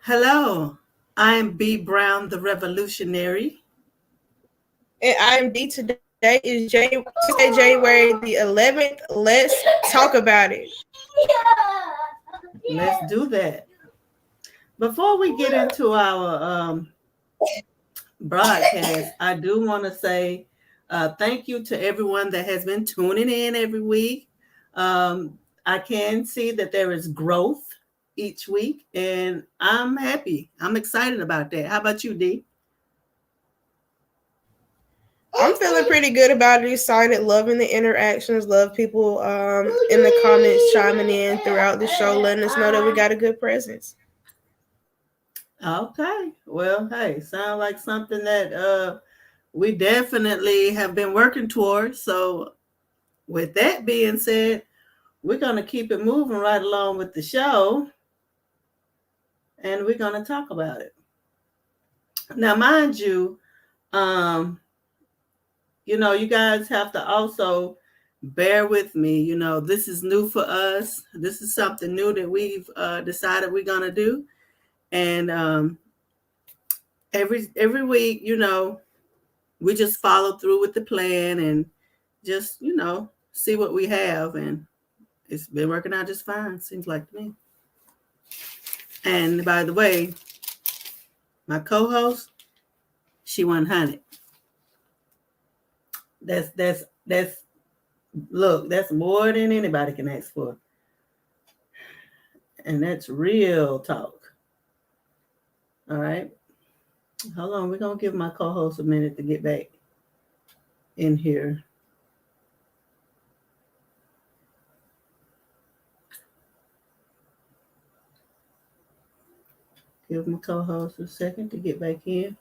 Hello, I'm B. Brown, the Revolutionary. And I am D. Today is Tuesday, January the 11th. Let's talk about it. Let's do that. Before we get into our broadcast, I do want to say thank you to everyone that has been tuning in every week. I can see that there is growth each week, and I'm happy. I'm excited about that. How about you, D? I'm feeling pretty good about it. Excited, loving the interactions, love people in the comments chiming in throughout the show, letting us know that we got a good presence. Okay. Well, hey, sound like something that we definitely have been working towards. So, with that being said, we're going to keep it moving right along with the show and we're going to talk about it. Now, mind you, um, you guys have to also bear with me. This is new for us. This is something new that we've decided we're going to do. And every week, we just follow through with the plan and just, see what we have. And it's been working out just fine, seems like to me. And by the way, my co-host, she 100. That's look, that's more than anybody can ask for. And that's real talk. All right. Hold on, we're gonna give my co-host a minute to get back in here. Give my co-host a second to get back in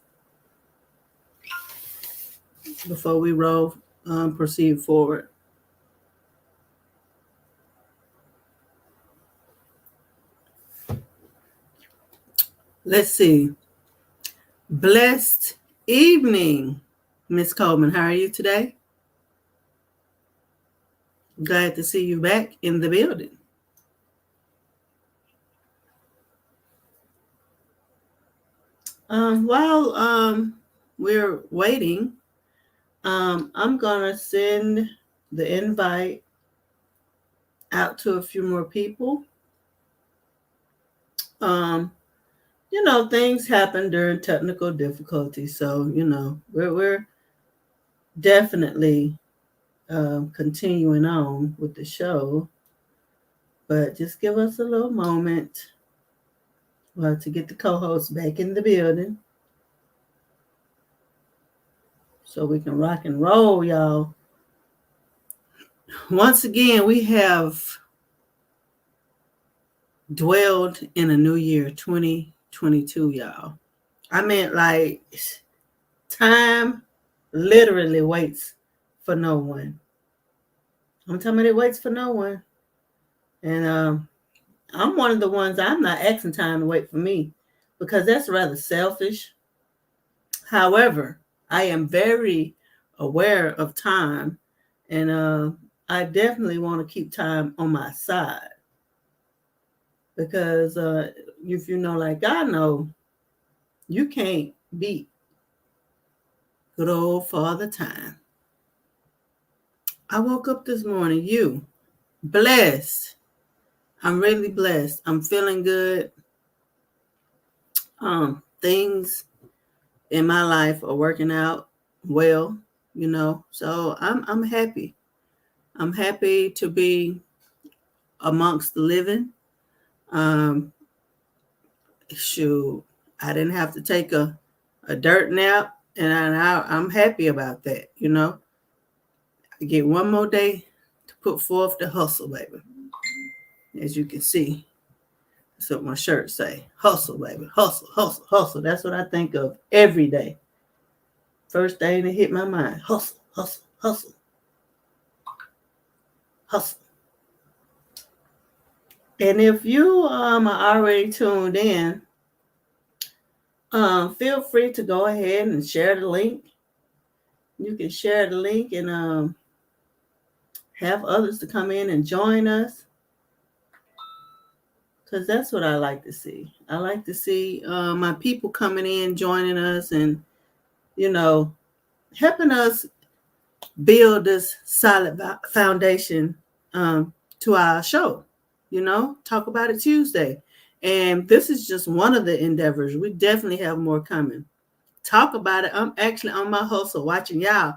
before we proceed forward. Let's see. Blessed evening, Miss Coleman. How are you today? Glad to see you back in the building. While we're waiting, I'm gonna send the invite out to a few more people. Um, things happen during technical difficulties, so we're definitely continuing on with the show, but just give us a little moment to get the co-host back in the building so we can rock and roll, y'all. Once again, we have dwelled in a new year, 2022, y'all. I mean, like, time literally waits for no one. I'm telling you, it waits for no one. And I'm one of the ones, I'm not asking time to wait for me because that's rather selfish. However, I am very aware of time, and I definitely want to keep time on my side because if you know, like I know, you can't beat good old Father Time. I woke up this morning, blessed. I'm really blessed. I'm feeling good. Things in my life are working out well, So I'm happy. I'm happy to be amongst the living. Um, shoot, I didn't have to take a dirt nap, and I'm happy about that. I get one more day to put forth the hustle, baby. As you can see, that's what my shirt say. Hustle, baby. Hustle, hustle, hustle. That's what I think of every day. First thing that hit my mind. Hustle, hustle, hustle. Hustle. And if you are already tuned in, feel free to go ahead and share the link. You can share the link and have others to come in and join us. because that's what I like to see. I like to see my people coming in, joining us, and, helping us build this solid foundation to our show. Talk about it Tuesday. And this is just one of the endeavors. We definitely have more coming. Talk about it. I'm actually on my hustle watching y'all.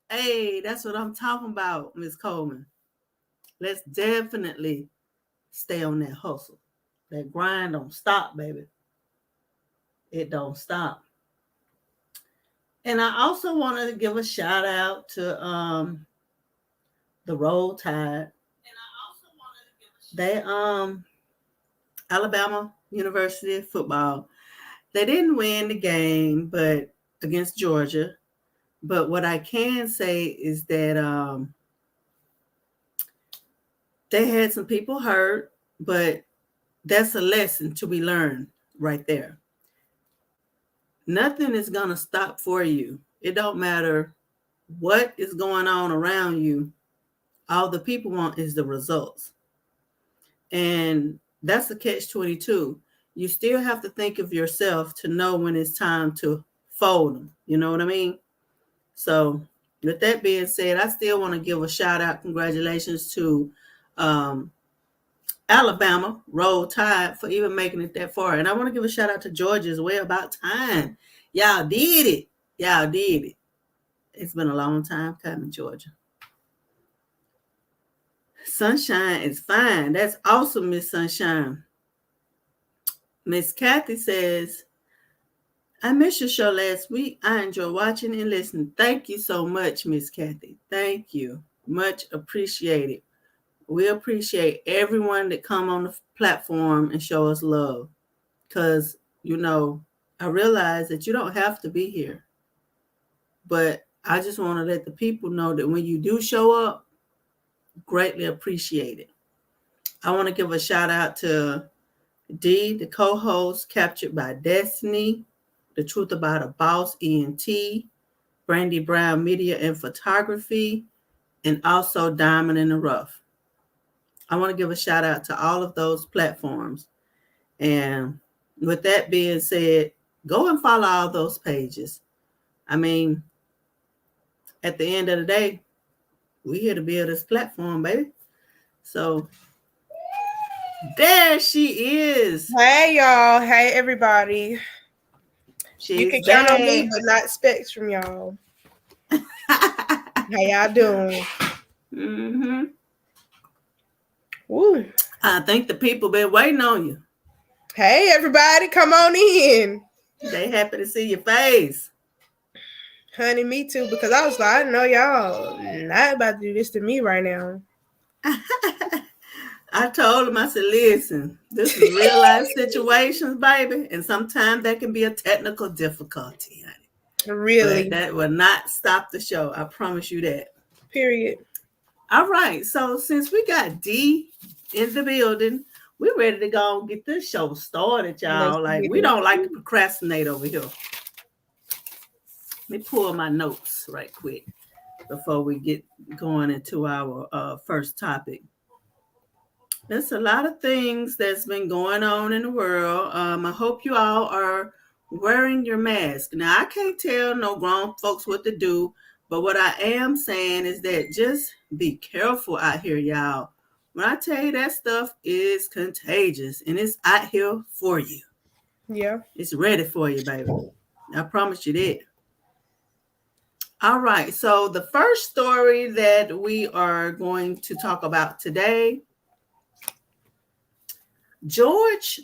Hey, that's what I'm talking about, Miss Coleman. Let's definitely stay on that hustle. That grind don't stop, baby. It don't stop. And I also wanted to give a shout out to the Roll Tide. They Alabama University football. They didn't win the game, but against Georgia. But what I can say is that they had some people hurt, but that's a lesson to be learned right there. Nothing is going to stop for you. It don't matter what is going on around you. All the people want is the results. And that's the catch-22. You still have to think of yourself to know when it's time to fold them. You know what I mean? So with that being said, I still want to give a shout out, congratulations to Alabama, Roll Tide, for even making it that far. And I want to give a shout out to Georgia as well. About time. Y'all did it. Y'all did it. It's been a long time coming, Georgia. Sunshine is fine. That's awesome, Miss Sunshine. Miss Kathy says, I missed your show last week. I enjoy watching and listening. Thank you so much, Miss Kathy. Thank you. Much appreciated. We appreciate everyone that come on the platform and show us love. Because, I realize that you don't have to be here. But I just want to let the people know that when you do show up, greatly appreciate it. I want to give a shout out to Dee, the co-host, Captured by Destiny, The Truth About a Boss, ENT, Brandy Brown Media and Photography, and also Diamond in the Rough. I want to give a shout out to all of those platforms. And with that being said, go and follow all those pages. I mean, at the end of the day, we're here to build this platform, baby. So there she is. Hey, y'all. Hey, everybody. She's you can back. count on me, but not specs from y'all. How y'all doing? Mm-hmm. Woo. I think the people been waiting on you. Hey, everybody. Come on in. They happy to see your face. Honey, me too, because I was like, I know y'all not about to do this to me right now. I told him, I said, listen, this is real life situations, baby. And sometimes that can be a technical difficulty, honey. Really? But that will not stop the show. I promise you that. Period. All right. So since we got Dee in the building, we're ready to go and get this show started, y'all. Like, we don't like to procrastinate over here. Let me pull my notes right quick before we get going into our first topic. There's a lot of things that's been going on in the world. I hope you all are wearing your mask. Now, I can't tell no grown folks what to do, but what I am saying is that just be careful out here, y'all. When I tell you that stuff is contagious and it's out here for you. Yeah. It's ready for you, baby. I promise you that. All right. So the first story that we are going to talk about today, George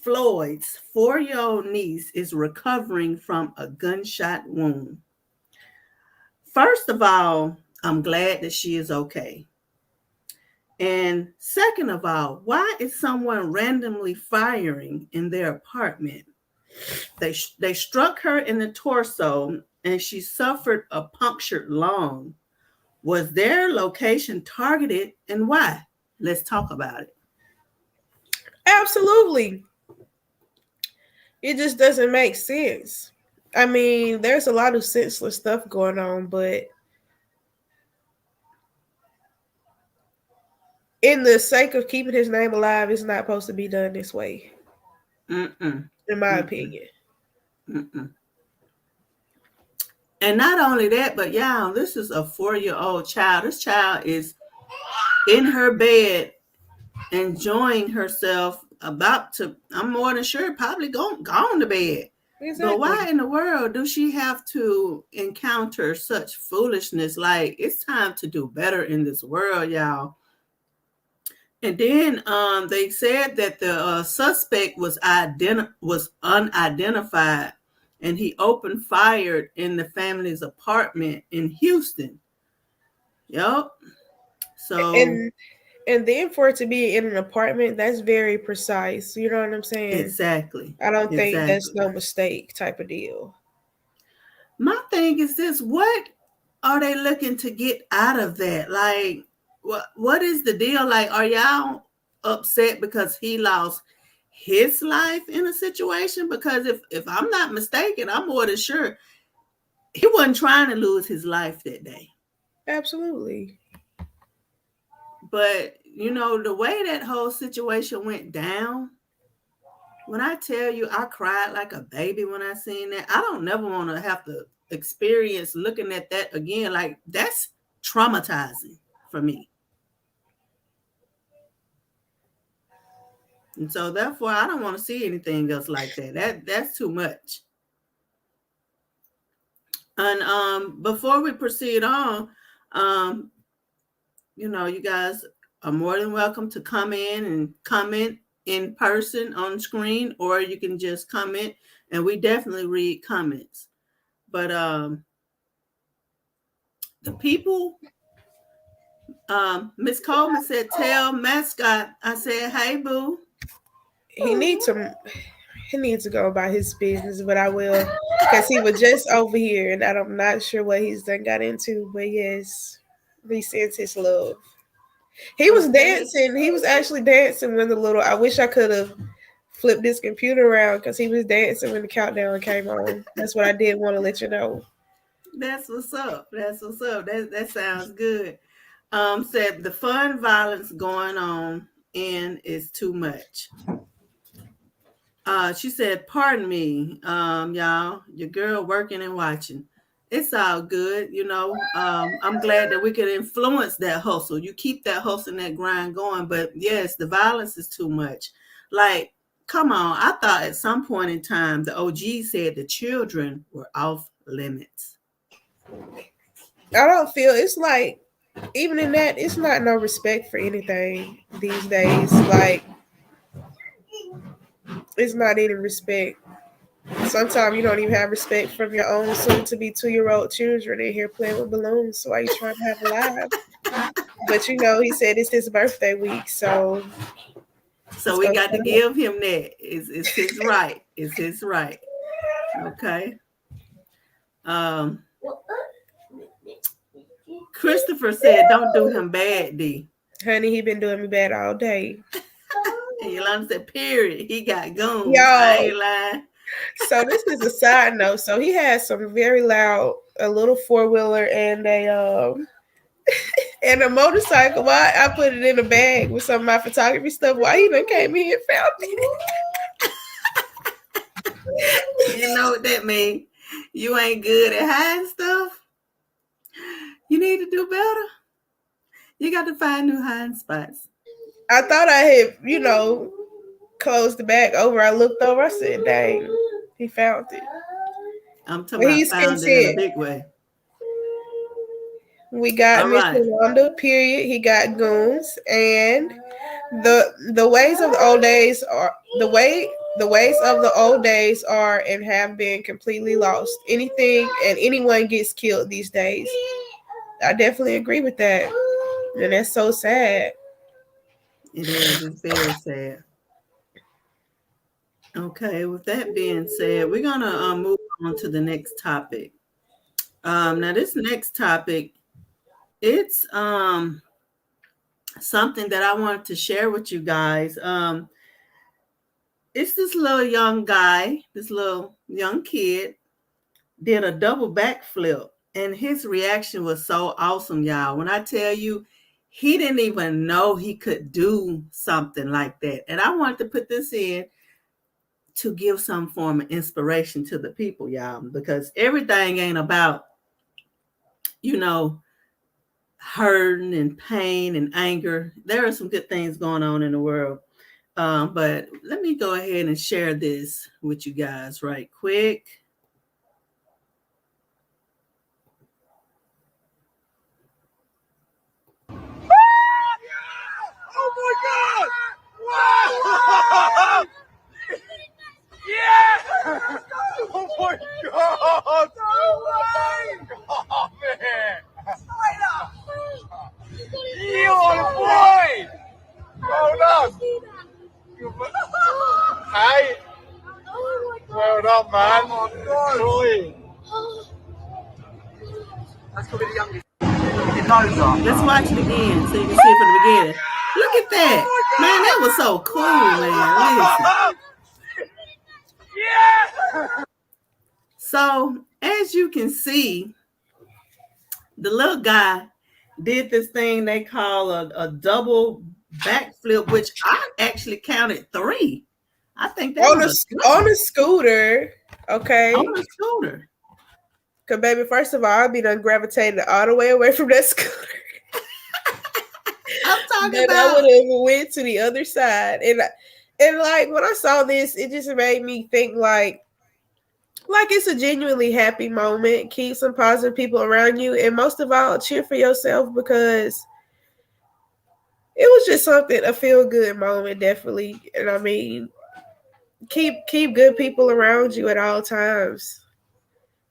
Floyd's 4-year-old niece is recovering from a gunshot wound. First of all, I'm glad that she is okay. And second of all, why is someone randomly firing in their apartment? They struck her in the torso and she suffered a punctured lung. Was their location targeted and why? Let's talk about it. Absolutely. It just doesn't make sense. I mean, there's a lot of senseless stuff going on, but in the sake of keeping his name alive, it's not supposed to be done this way. Mm-mm. In my Mm-mm. opinion. Mm-mm. And not only that, but y'all, this is a 4-year-old child. This child is in her bed enjoying herself, about to, I'm more than sure, probably gone to bed. Exactly. But why in the world do she have to encounter such foolishness? Like, it's time to do better in this world, y'all. And then they said that the suspect was unidentified, and he opened fire in the family's apartment in Houston. Yep. So And then for it to be in an apartment, that's very precise. You know what I'm saying? exactly. I don't think that's Exactly. no mistake type of deal. My thing is this: what are they looking to get out of that? Like, what is the deal? Like, are y'all upset because he lost his life in a situation? Because if I'm not mistaken, I'm more than sure he wasn't trying to lose his life that day. Absolutely. But you know, the way that whole situation went down, when I tell you I cried like a baby when I seen that, I don't never want to have to experience looking at that again. Like, that's traumatizing for me. And so therefore I don't want to see anything else like that. That's too much. And before we proceed on, um, you know, you guys are more than welcome to come in and comment in person on screen, or you can just comment, and we definitely read comments. But the people, Miss Coleman said, tell Mascot. I said, hey, boo. He needs to go about his business, but I will, because he was just over here, and I'm not sure what he's done got into. But yes, he sends his love. He was Okay. dancing. He was actually dancing when the little. I wish I could have flipped this computer around because he was dancing when the countdown came on. That's what I did want to let you know. That's what's up. That's what's up. That sounds good. Said the fun violence going on in is too much. She said, pardon me, y'all, your girl working and watching. It's all good, you know. I'm glad that we could influence that hustle. You keep that hustle and that grind going. But yes, the violence is too much. Like, come on. I thought at some point in time the OG said the children were off limits. I don't feel it's like even in that it's not no respect for anything these days. Like it's not any respect. Sometimes you don't even have respect from your own soon to be 2-year-old children in here playing with balloons. So why you trying to have a life? But you know, he said it's his birthday week, so So we got to give him that. It's his right. It's his right. Okay. Christopher said, don't do him bad, D. Honey, he been doing me bad all day. And Yolanda said, period. He got goons. Yo. I ain't lying. So this is a side note. So he had some very loud, a little 4-wheeler and a and a motorcycle. Why I put it in a bag with some of my photography stuff. Why he done came in and found it? You know what that means? You ain't good at hiding stuff. You need to do better. You got to find new hiding spots. I thought I had, closed the bag over. I looked over. I said, "Dang, he found it." I'm talking about found it in a big way. We got Mr. Wanda, period. He got goons, and the ways of the old days are the ways of the old days are and have been completely lost. Anything and anyone gets killed these days. I definitely agree with that, and that's so sad. It is. It's very sad. Okay. With that being said, we're gonna move on to the next topic. Now this next topic, it's something that I wanted to share with you guys. It's this little young guy, this little young kid did a double backflip, and his reaction was so awesome, y'all. When I tell you, he didn't even know he could do something like that. And I wanted to put this in to give some form of inspiration to the people, y'all, because everything ain't about, hurting and pain and anger. There are some good things going on in the world. But let me go ahead and share this with you guys right quick. Oh my God! Wow! Yeah! Oh my God! No way! Oh man! You on Floyd! Well done! Hey! Well done, man! Oh my God! Floyd! That's gonna be the youngest. Let's watch it again so you can see it from the beginning. Look at that. Man, that was so cool, man. Listen. Yeah! So, as you can see, the little guy did this thing they call a double backflip, which I actually counted 3. I think that was on a scooter. Okay. On a scooter. Cause baby, first of all, I'll be done gravitating all the way away from that scooter. I'm talking about. I would have went to the other side, and like when I saw this, it just made me think like it's a genuinely happy moment. Keep some positive people around you, and most of all, cheer for yourself because it was just a feel good moment, definitely. And I mean, keep good people around you at all times.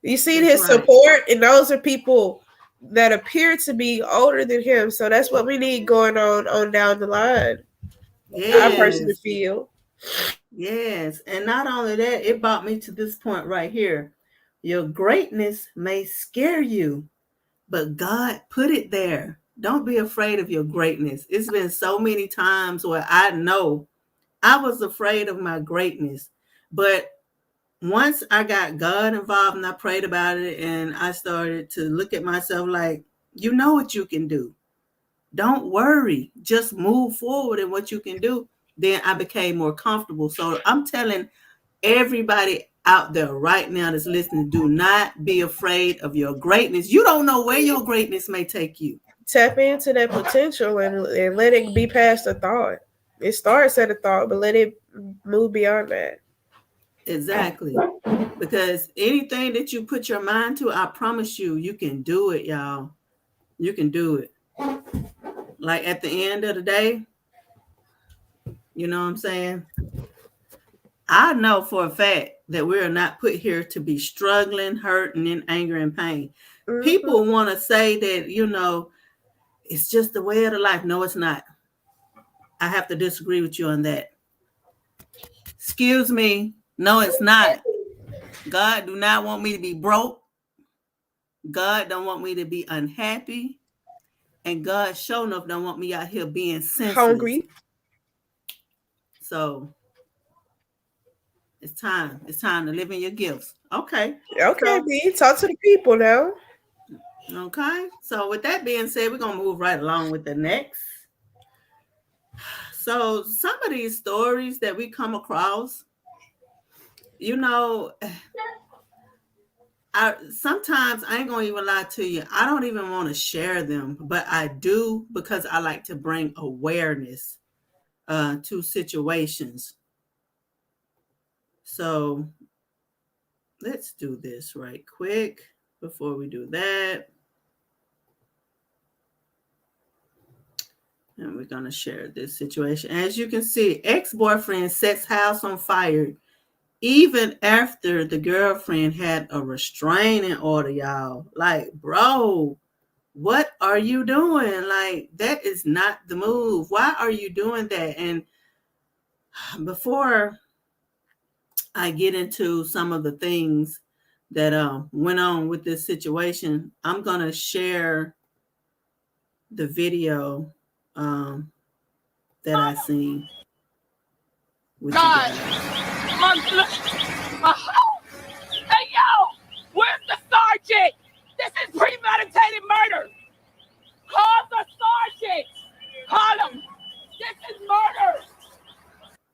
You see his support, and those are people that appear to be older than him. So that's what we need going on down the line. Yes. I personally feel. Yes. And not only that, it brought me to this point right here. Your greatness may scare you, but God put it there. Don't be afraid of your greatness. It's been so many times where I know I was afraid of my greatness, but once I got God involved and I prayed about it and I started to look at myself like, you know what you can do. Don't worry. Just move forward in what you can do. Then I became more comfortable. So I'm telling everybody out there right now that's listening, do not be afraid of your greatness. You don't know where your greatness may take you. Tap into that potential and let it be past a thought. It starts at a thought, but let it move beyond that. Exactly. Because anything that you put your mind to, I promise you, you can do it, y'all. You can do it. Like at the end of the day, you know what I'm saying? I know for a fact that we are not put here to be struggling, hurt, and in anger and pain. Mm-hmm. People want to say that, it's just the way of the life. No, it's not. I have to disagree with you on that. Excuse me. No, it's not. God do not want me to be broke. God don't want me to be unhappy. And God sure enough don't want me out here being senseless. Hungry. So it's time. It's time to live in your gifts. Okay. Okay, B. Talk to the people now. Okay. So with that being said, we're going to move right along with the next. So some of these stories that we come across, sometimes I ain't going to even lie to you. I don't even want to share them, but I do because I like to bring awareness to situations. So let's do this right quick before we do that. And we're going to share this situation. As you can see, ex-boyfriend sets house on fire even after the girlfriend had a restraining order, y'all. Like, bro, what are you doing? Like, that is not the move. Why are you doing that? And before I get into some of the things that went on with this situation, I'm going to share the video that I seen with God. Hey, yo, where's the sergeant? This is premeditated murder. Call the sergeant. Call him. This is murder.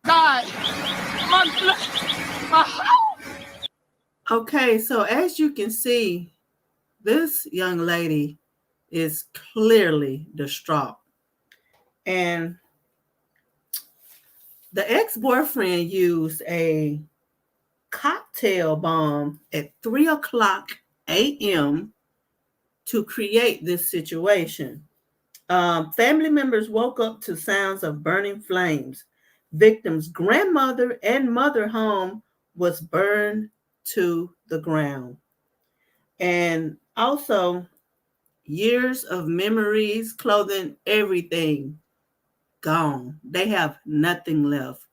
God, my house. Okay, so as you can see, this young lady is clearly distraught. And the ex-boyfriend used a cocktail bomb at 3:00 a.m. to create this situation. Family members woke up to sounds of burning flames. Victim's grandmother and mother home was burned to the ground. And also, years of memories, clothing, everything gone. They have nothing left.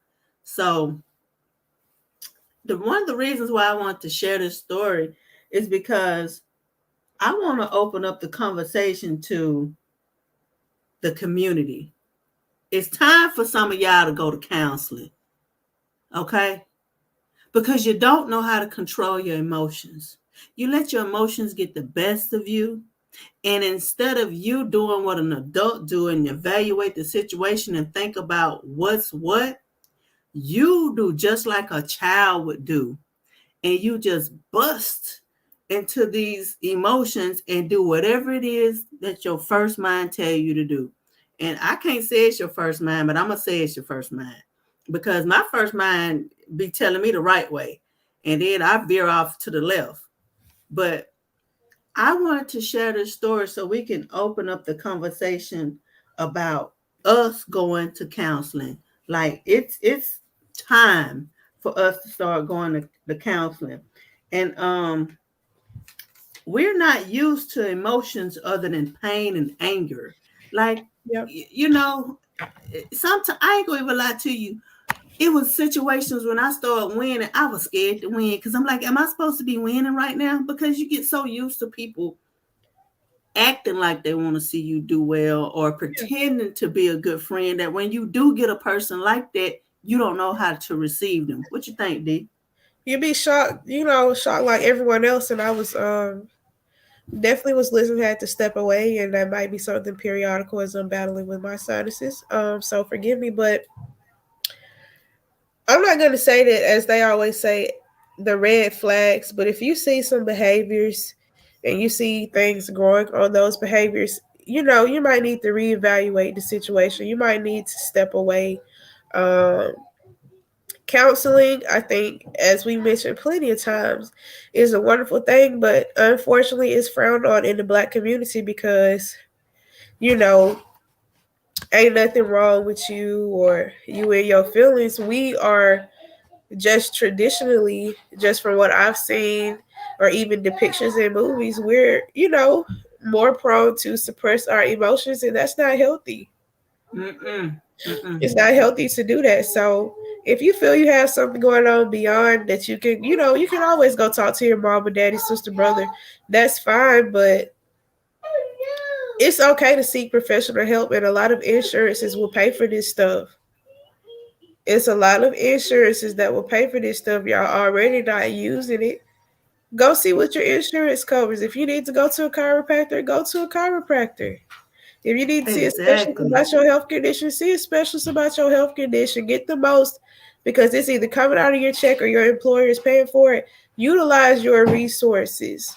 So, one of the reasons why I want to share this story is because I want to open up the conversation to the community. It's time for some of y'all to go to counseling, okay? Because you don't know how to control your emotions. You let your emotions get the best of you, and instead of you doing what an adult do and evaluate the situation and think about what's what, you do just like a child would do, and you just bust into these emotions and do whatever it is that your first mind tell you to do. And I can't say it's your first mind, but I'm going to say it's your first mind, because my first mind be telling me the right way, and then I veer off to the left. But I wanted to share this story so we can open up the conversation about us going to counseling. Like it's time for us to start going to the counseling. And we're not used to emotions other than pain and anger. Like, you know, sometimes I ain't gonna even lie to you. It was situations when I started winning, I was scared to win because I'm like, am I supposed to be winning right now? Because you get so used to people acting like they want to see you do well or pretending to be a good friend that when you do get a person like that, you don't know how to receive them. What you think, D? You'd be shocked, shocked like everyone else. And I was definitely was listening, had to step away, and that might be something periodical as I'm battling with my sinuses. So forgive me, but I'm not going to say that, as they always say, the red flags, but if you see some behaviors and you see things growing on those behaviors, you might need to reevaluate the situation. You might need to step away. Counseling, I think, as we mentioned plenty of times, is a wonderful thing, but unfortunately it's frowned on in the Black community because, ain't nothing wrong with you or you and your feelings. We are just traditionally, just from what I've seen or even depictions in movies, we're, more prone to suppress our emotions, and that's not healthy. It's not healthy to do that. So if you feel you have something going on beyond that, you can always go talk to your mom or daddy, sister, brother. That's fine, but it's okay to seek professional help, and a lot of insurances will pay for this stuff. It's a lot of insurances that will pay for this stuff. Y'all already not using it. Go see what your insurance covers. If you need to go to a chiropractor, go to a chiropractor. If you need to see a specialist about your health condition, see a specialist about your health condition. Get the most, because it's either coming out of your check or your employer is paying for it. Utilize your resources.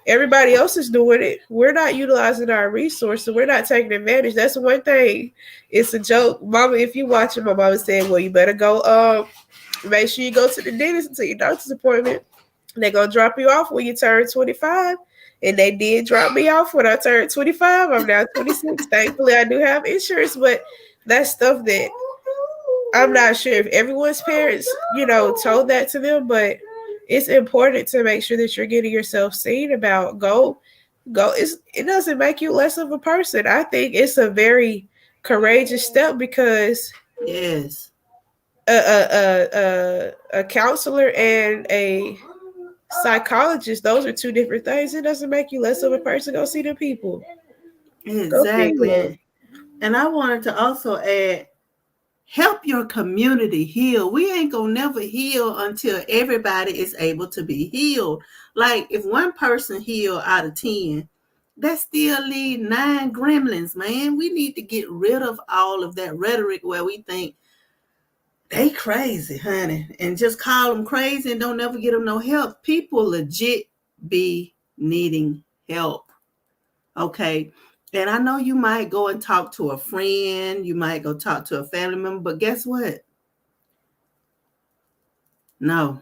Everybody else is doing it. We're not utilizing our resources. We're not taking advantage. That's one thing. It's a joke. Mama, if you watching, my mama said, well, you better go, make sure you go to the dentist until your doctor's appointment. They're going to drop you off when you turn 25. And they did drop me off when I turned 25. I'm now 26. Thankfully, I do have insurance, but that's stuff that I'm not sure if everyone's parents, told that to them, but it's important to make sure that you're getting yourself seen about. Go. It doesn't make you less of a person. I think it's a very courageous step because yes, a counselor and a psychologist, those are two different things. It doesn't make you less of a person. Go see them people. Exactly. And I wanted to also add, help your community heal. We ain't gonna never heal until everybody is able to be healed. Like if one person heal out of 10, that still leave 9 gremlins, man. We need to get rid of all of that rhetoric where we think they crazy, honey, and just call them crazy and don't ever get them no help. People legit be needing help. Okay. And I know you might go and talk to a friend, you might go talk to a family member, but guess what? No.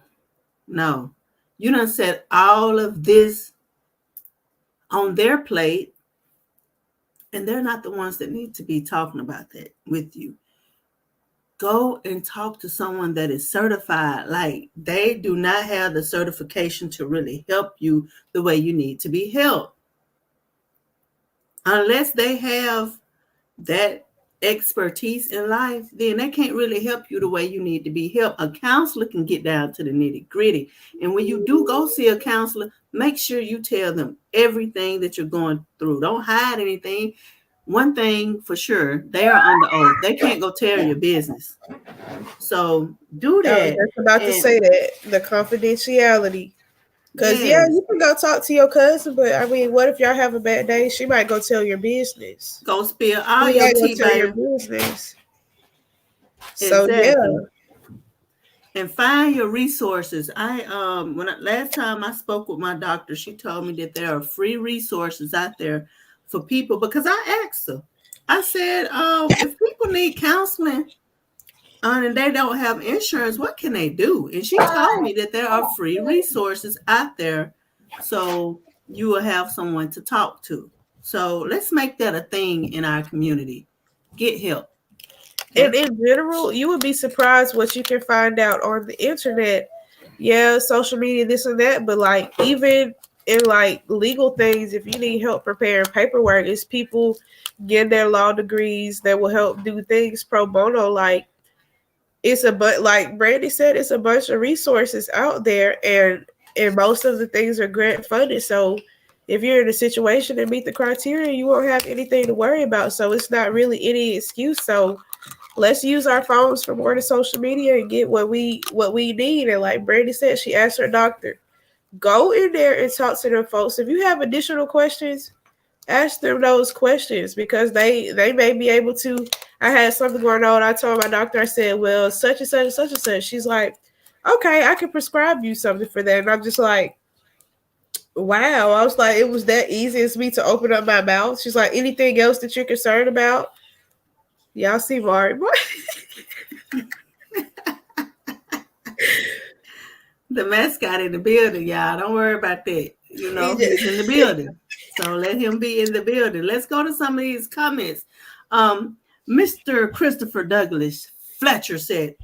You done set all of this on their plate, and they're not the ones that need to be talking about that with you. Go and talk to someone that is certified. Like, they do not have the certification to really help you the way you need to be helped. Unless they have that expertise in life, then they can't really help you the way you need to be helped. A counselor can get down to the nitty gritty. And when you do go see a counselor, make sure you tell them everything that you're going through. Don't hide anything. One thing for sure, they are under oath. They can't go tell your business. So do that. I was just about to say that, the confidentiality. Because, you can go talk to your cousin, but I mean, what if y'all have a bad day? She might go tell your business. Go spill all your tea, baby. Your business. Exactly. So, yeah. And find your resources. Last time I spoke with my doctor, she told me that there are free resources out there for people, because I asked her. I said, if people need counseling and they don't have insurance, what can they do? And she told me that there are free resources out there, so you will have someone to talk to. So let's make that a thing in our community. Get help. And in general, you would be surprised what you can find out on the internet. Yeah, social media, this and that, but like even in like legal things, if you need help preparing paperwork, it's people getting their law degrees that will help do things pro bono. Like like Brandy said, it's a bunch of resources out there, and most of the things are grant funded. So if you're in a situation and meet the criteria, you won't have anything to worry about. So it's not really any excuse. So let's use our phones for more than social media and get what we need. And like Brandy said, she asked her doctor, go in there and talk to them folks. If you have additional questions, ask them those questions, because they may be able to. I had something going on. I told my doctor, I said, well, such and such and such and such. She's like, okay, I can prescribe you something for that. And I'm just like, wow. I was like, it was that easy as me to open up my mouth. She's like, anything else that you're concerned about? Y'all see Mari. The mascot in the building, y'all. Don't worry about that. You know, he's in the building. So let him be in the building. Let's go to some of these comments. Mr. Christopher Douglas Fletcher said,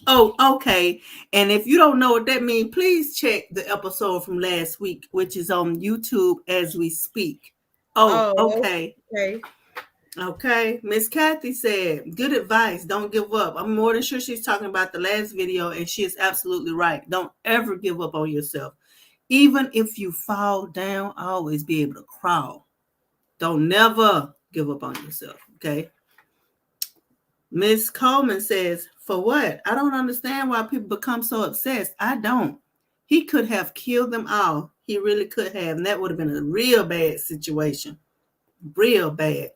oh, okay. And if you don't know what that means, please check the episode from last week, which is on YouTube as we speak. Oh, okay. Okay. Miss Kathy said, good advice. Don't give up. I'm more than sure she's talking about the last video, and she is absolutely right. Don't ever give up on yourself. Even if you fall down, always be able to crawl. Don't never give up on yourself. Okay. Miss Coleman says, for what? I don't understand why people become so obsessed. I don't. He could have killed them all. He really could have. And that would have been a real bad situation. Real bad.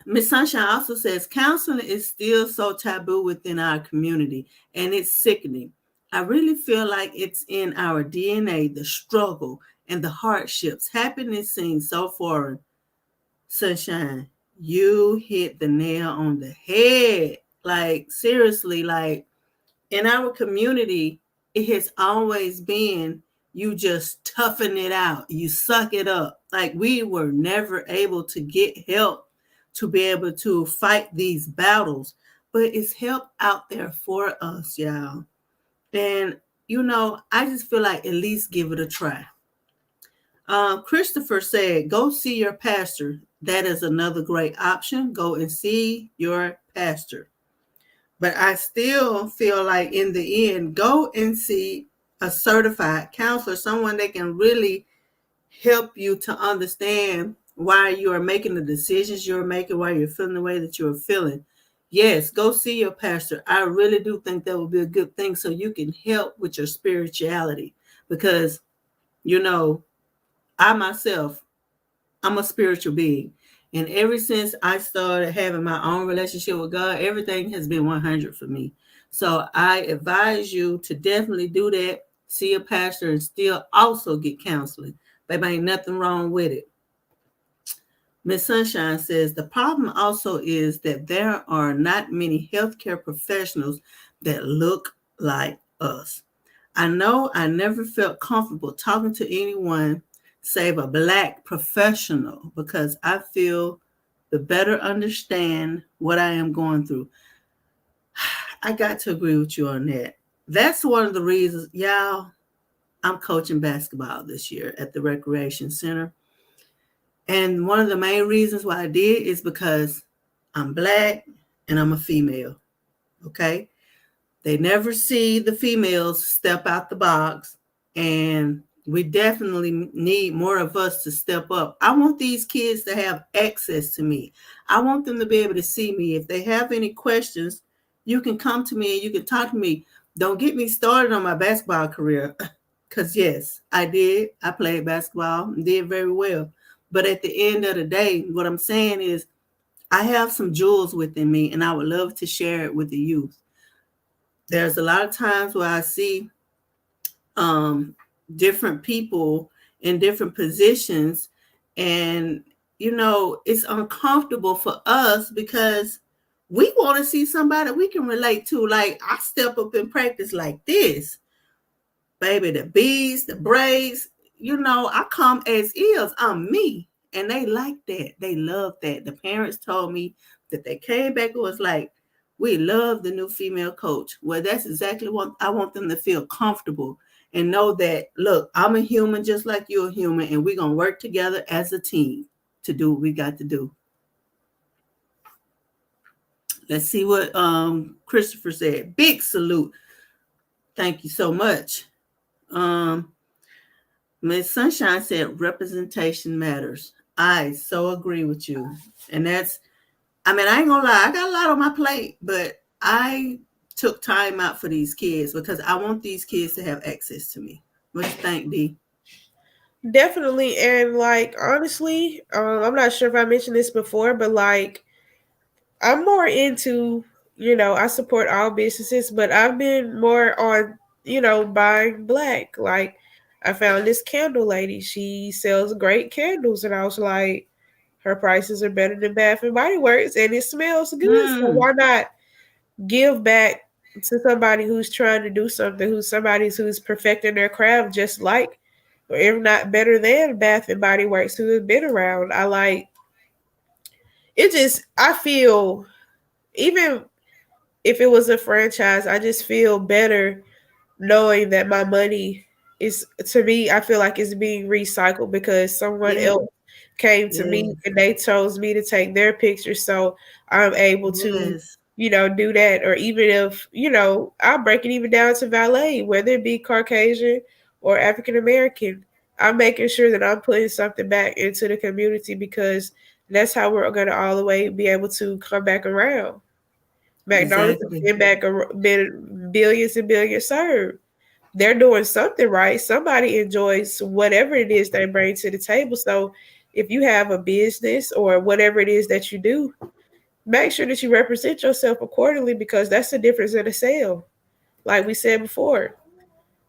Miss Sunshine also says, counseling is still so taboo within our community, and it's sickening. I really feel like it's in our DNA, the struggle and the hardships. Happiness seems so foreign. Sunshine, you hit the nail on the head. Like, seriously, like in our community, it has always been you just toughen it out. You suck it up. Like, we were never able to get help to be able to fight these battles, but it's help out there for us, y'all. And, you know, I just feel like at least give it a try. Christopher said, go see your pastor. That is another great option. Go and see your pastor. But I still feel like in the end, go and see a certified counselor, someone that can really help you to understand why you are making the decisions you're making, why you're feeling the way that you're feeling. Yes, go see your pastor. I really do think that would be a good thing, so you can help with your spirituality, because, you know, I myself, I'm a spiritual being. And ever since I started having my own relationship with God, everything has been 100 for me. So I advise you to definitely do that. See a pastor and still also get counseling. There ain't nothing wrong with it. Miss Sunshine says the problem also is that there are not many healthcare professionals that look like us. I know I never felt comfortable talking to anyone save a Black professional because I feel the better understand what I am going through. I got to agree with you on that. That's one of the reasons, y'all, I'm coaching basketball this year at the Recreation Center. And one of the main reasons why I did is because I'm Black and I'm a female. Okay. They never see the females step out the box, and we definitely need more of us to step up. I want these kids to have access to me. I want them to be able to see me. If they have any questions, you can come to me and you can talk to me. Don't get me started on my basketball career because, yes, I did. I played basketball and did very well. But at the end of the day, what I'm saying is I have some jewels within me, and I would love to share it with the youth. There's a lot of times where I see different people in different positions, and, you know, it's uncomfortable for us because we want to see somebody we can relate to. Like, I step up in practice like this. Baby, the beads, the braids, you know, I come as is. I'm me. And they like that. They love that. The parents told me that they came back and was like, we love the new female coach. Well, that's exactly what I want them to feel comfortable and know that, look, I'm a human just like you're a human, and we're going to work together as a team to do what we got to do. Let's see what Christopher said. Big salute. Thank you so much. Miss Sunshine said representation matters. I so agree with you. And that's, I mean, I ain't gonna lie, I got a lot on my plate, but I took time out for these kids because I want these kids to have access to me. What you think, D? Definitely. And like, honestly, I'm not sure if I mentioned this before, but like, I'm more into, you know, I support all businesses, but I've been more on, you know, buying Black. Like, I found this candle lady. She sells great candles. And I was like, her prices are better than Bath and Body Works, and it smells good. So why not give back to somebody who's trying to do something, who's perfecting their craft just like, or if not better than Bath and Body Works, who has been around. I like it. Just, I feel, even if it was a franchise, I just feel better knowing that my money is, to me, I feel like it's being recycled because someone else came to me and they chose me to take their picture. So I'm able to, you know, do that. Or even if, you know, I'll break it even down to valet, whether it be Caucasian or African American. I'm making sure that I'm putting something back into the community because that's how we're going to all the way be able to come back around. McDonald's has been back, been billions and billions served. They're doing something right. Somebody enjoys whatever it is they bring to the table. So if you have a business or whatever it is that you do, make sure that you represent yourself accordingly because that's the difference in a sale. Like we said before,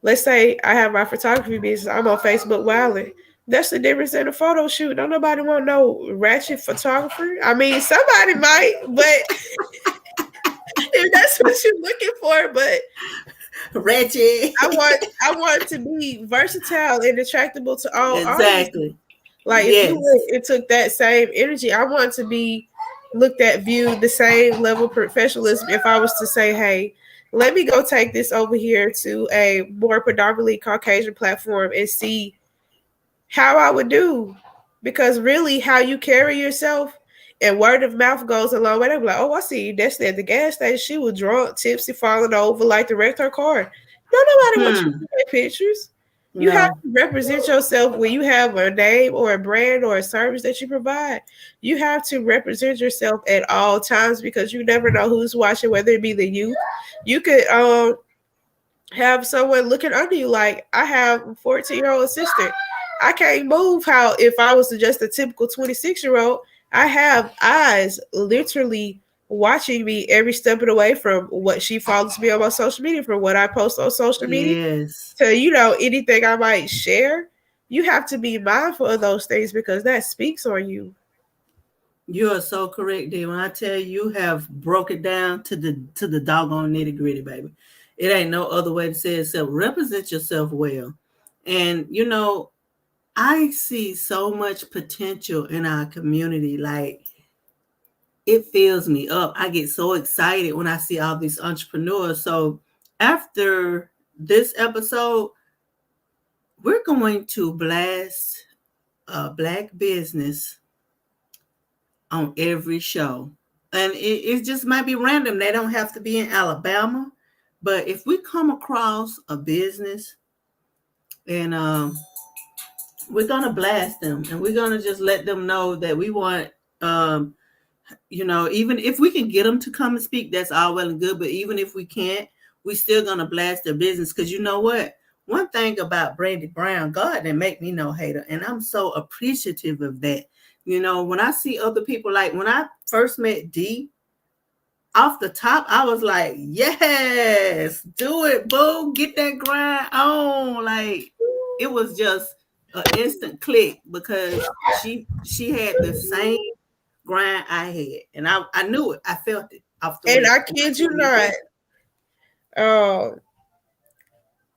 let's say I have my photography business. I'm on Facebook wilding. That's the difference in a photo shoot. Don't nobody want no ratchet photographer. I mean, somebody might, but if that's what you're looking for, but ratchet. I want to be versatile and attractable to all. Exactly. Like if you it took that same energy, I want to be viewed the same level of professionalism. If I was to say, hey, let me go take this over here to a more predominantly Caucasian platform and see how I would do, because really how you carry yourself and word of mouth goes a long way. They'll be like, oh, I see that's at the gas station. She was drunk, tipsy, falling over, like to wreck her car. No, nobody wants you to take pictures. You have to represent yourself when you have a name or a brand or a service that you provide. You have to represent yourself at all times because you never know who's watching, whether it be the youth. You could have someone looking under you. Like I have a 14-year-old sister. I can't move how if I was just a typical 26-year-old, I have eyes literally watching me every step of the way from what she follows me on my social media, from what I post on social media Yes. to, anything I might share. You have to be mindful of those things because that speaks on you. You are so correct, D. When I tell you have broke it down to the doggone nitty gritty, baby. It ain't no other way to say it except represent yourself well. And I see so much potential in our community. Like, it fills me up. I get so excited when I see all these entrepreneurs. So after this episode, we're going to blast a black business on every show. And it just might be random. They don't have to be in Alabama. But if we come across a business and we're going to blast them and we're going to just let them know that we want, even if we can get them to come and speak, that's all well and good. But even if we can't, we still going to blast their business. Because you know what? One thing about Brandy Brown, God didn't make me no hater. And I'm so appreciative of that. When I see other people, like when I first met D, off the top, I was like, yes, do it, boo, get that grind on. Like, it was just an instant click because she had the same grind I had. And I knew it. I felt it off the And way. I kid you not.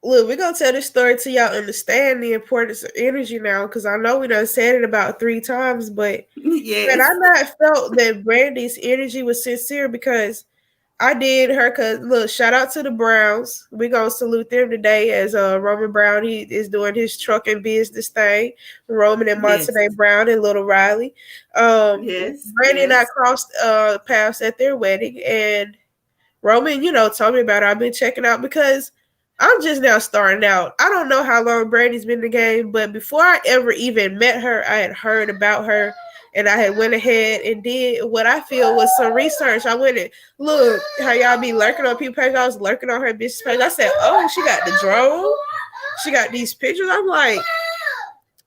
Look, we're gonna tell this story till y'all understand the importance of energy now, because I know we done said it about 3 times, but yes. and I not felt that Brandy's energy was sincere because I did her. Cause look, shout out to the Browns. We gonna salute them today as Roman Brown. He is doing his trucking business thing. Roman and Montague Brown and Little Riley. Brandy and I crossed paths at their wedding, and Roman, told me about it. I've been checking out because I'm just now starting out. I don't know how long Brandy's been in the game, but before I ever even met her, I had heard about her, and I had went ahead and did what I feel was some research. I went and look how y'all be lurking on people's page. I was lurking on her business page. I said, "Oh, she got the drone. She got these pictures." I'm like,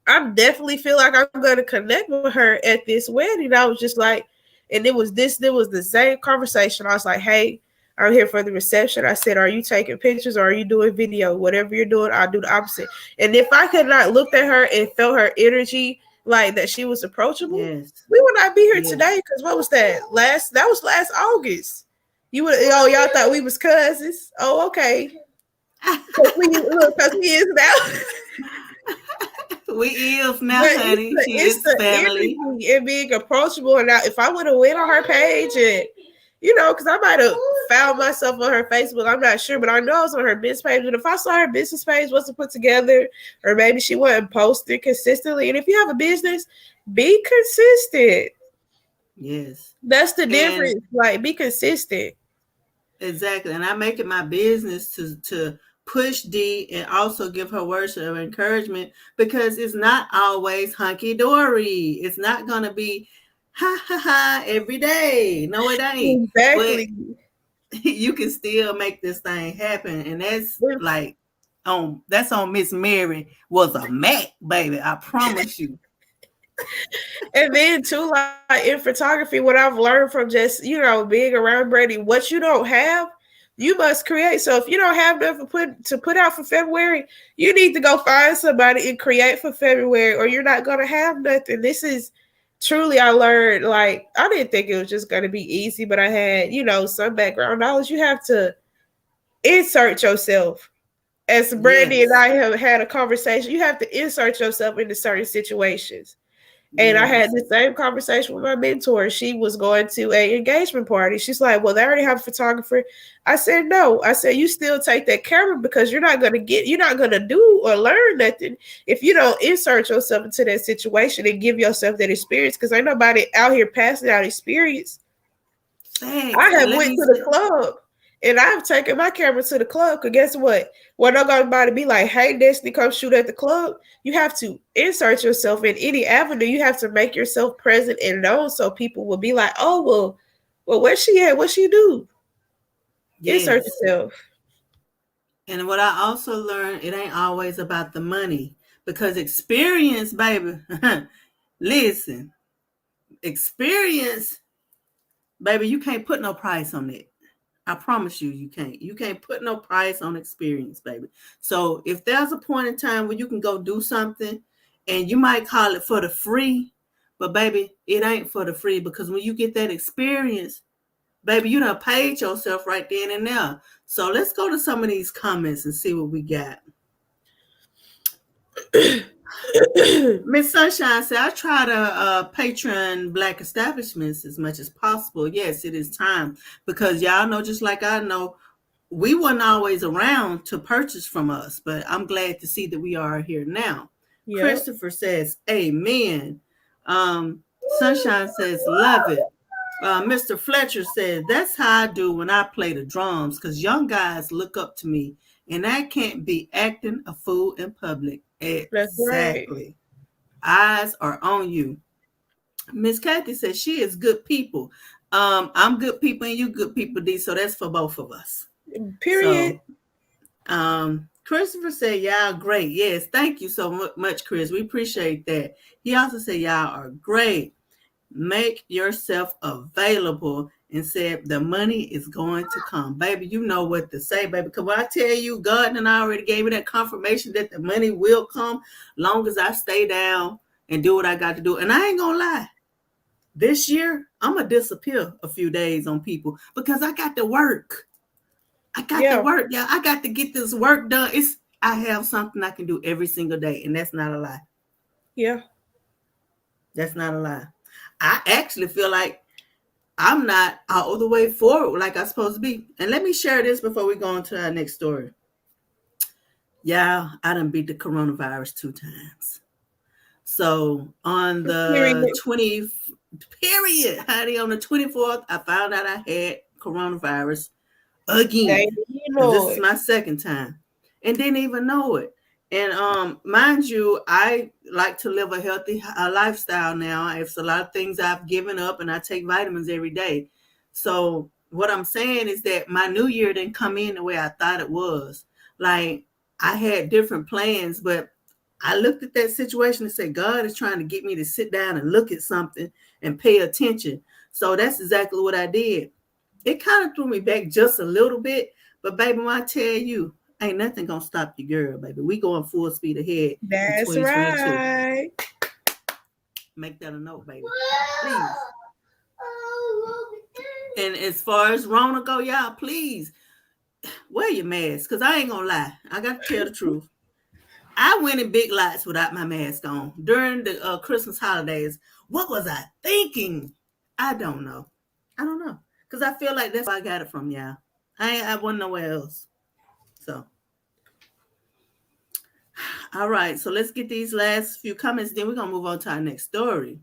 I definitely feel like I'm going to connect with her at this wedding. I was just like, and it was the same conversation. I was like, "Hey, I'm here for the reception." I said, "Are you taking pictures or are you doing video? Whatever you're doing, I'll do the opposite." And if I could not look at her and felt her energy, like that she was approachable, we would not be here today. Because what was that? That was last August. Y'all thought we was cousins. Oh, okay. Because we is now. We is now, honey. She is family. And being approachable. And now, if I would have went on her page and because I might have found myself on her Facebook. I'm not sure, but I know I was on her business page. And if I saw her business page wasn't put together, or maybe she wasn't posting consistently. And if you have a business, be consistent. Yes. That's the difference. Like, be consistent. Exactly. And I make it my business to push D and also give her words of encouragement, because it's not always hunky-dory. It's not going to be ha ha ha every day. No, it ain't. Exactly. But you can still make this thing happen. And that's like that's on Miss Mary was a Mac, baby. I promise you. And then too, like in photography, what I've learned from just being around Brandy, what you don't have, you must create. So if you don't have nothing to put out for February, you need to go find somebody and create for February, or you're not gonna have nothing. This is truly, I learned, like, I didn't think it was just going to be easy, but I had, some background knowledge. You have to insert yourself. As Brandy and I have had a conversation, you have to insert yourself into certain situations. And I had the same conversation with my mentor. She was going to an engagement party. She's like, "Well, they already have a photographer." I said, "No." I said, "You still take that camera, because you're not going to do or learn nothing if you don't insert yourself into that situation and give yourself that experience, because ain't nobody out here passing out experience." I have went to the club and I've taken my camera to the club, because guess what? We're not going to be like, "Hey, Destiny, come shoot at the club." You have to insert yourself in any avenue. You have to make yourself present and known, so people will be like, "Oh, well, where's she at? What she do?" Insert yourself. And what I also learned, it ain't always about the money, Because experience, baby, listen, experience, baby, you can't put no price on it. I promise you, you can't. You can't put no price on experience, baby. So if there's a point in time where you can go do something and you might call it for the free, but baby, it ain't for the free, because when you get that experience, baby, you done paid yourself right then and there. So let's go to some of these comments and see what we got. Miss Sunshine said, I try to patron Black establishments as much as possible. Yes, it is time, because y'all know, just like I know, we weren't always around to purchase from us, but I'm glad to see that we are here now. Yep. Christopher says, amen. Sunshine says, love it. Mr. Fletcher says, that's how I do when I play the drums, because young guys look up to me, and I can't be acting a fool in public. Exactly. Right. Eyes are on you. Miss Kathy says she is good people. I'm good people and you good people, D. So that's for both of us. Period. So, Christopher said, y'all great. Yes, thank you so much, Chris. We appreciate that. He also said, y'all are great. Make yourself available, and said the money is going to come. Baby, you know what to say, baby. Because when I tell you, God and I already gave me that confirmation that the money will come, long as I stay down and do what I got to do. And I ain't gonna lie, this year I'm gonna disappear a few days on people, because I got to work. I got to work, y'all. I got to get this work done. I have something I can do every single day, and that's not a lie. Yeah, that's not a lie. I actually feel like I'm not all the way forward like I'm supposed to be. And let me share this before we go on to our next story. Yeah, I done beat the coronavirus 2 times. So on the 20th, honey, on the 24th, I found out I had coronavirus again. This is my second time, and didn't even know it. And mind you, I like to live a healthy lifestyle now. It's a lot of things I've given up, and I take vitamins every day. So what I'm saying is that my new year didn't come in the way I thought it was. Like, I had different plans, but I looked at that situation and said, God is trying to get me to sit down and look at something and pay attention. So that's exactly what I did. It kind of threw me back just a little bit, but baby, when I tell you, ain't nothing gonna stop you, girl, baby. We going full speed ahead. That's right. Make that a note, baby. Please. And as far as Rona go, y'all, please wear your mask, because I ain't gonna lie. I got to tell the truth. I went in Big Lots without my mask on during the Christmas holidays. What was I thinking? I don't know. Because I feel like that's where I got it from, y'all. I wasn't nowhere else. So, all right. So let's get these last few comments. Then we're going to move on to our next story.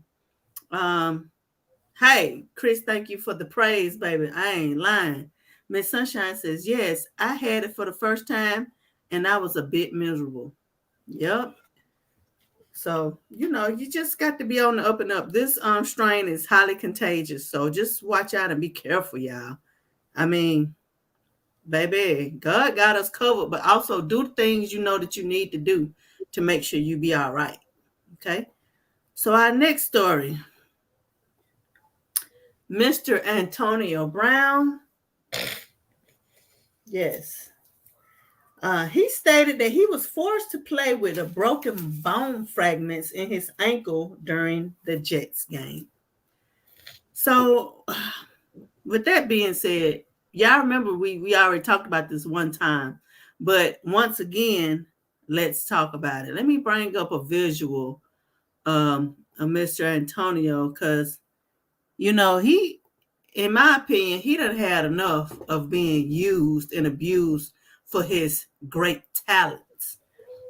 Hey, Chris, thank you for the praise, baby. I ain't lying. Miss Sunshine says, yes, I had it for the first time, and I was a bit miserable. Yep. So, you just got to be on the up and up. This strain is highly contagious. So just watch out and be careful, y'all. I mean, baby, God got us covered, but also do the things you know that you need to do to make sure you be all right. Okay. So our next story, Mr. Antonio Brown. Yes. He stated that he was forced to play with a broken bone fragments in his ankle during the Jets game. So with that being said, y'all remember we already talked about this one time, but once again, let's talk about it. Let me bring up a visual of Mr. Antonio, because, he, in my opinion, he done had enough of being used and abused for his great talents,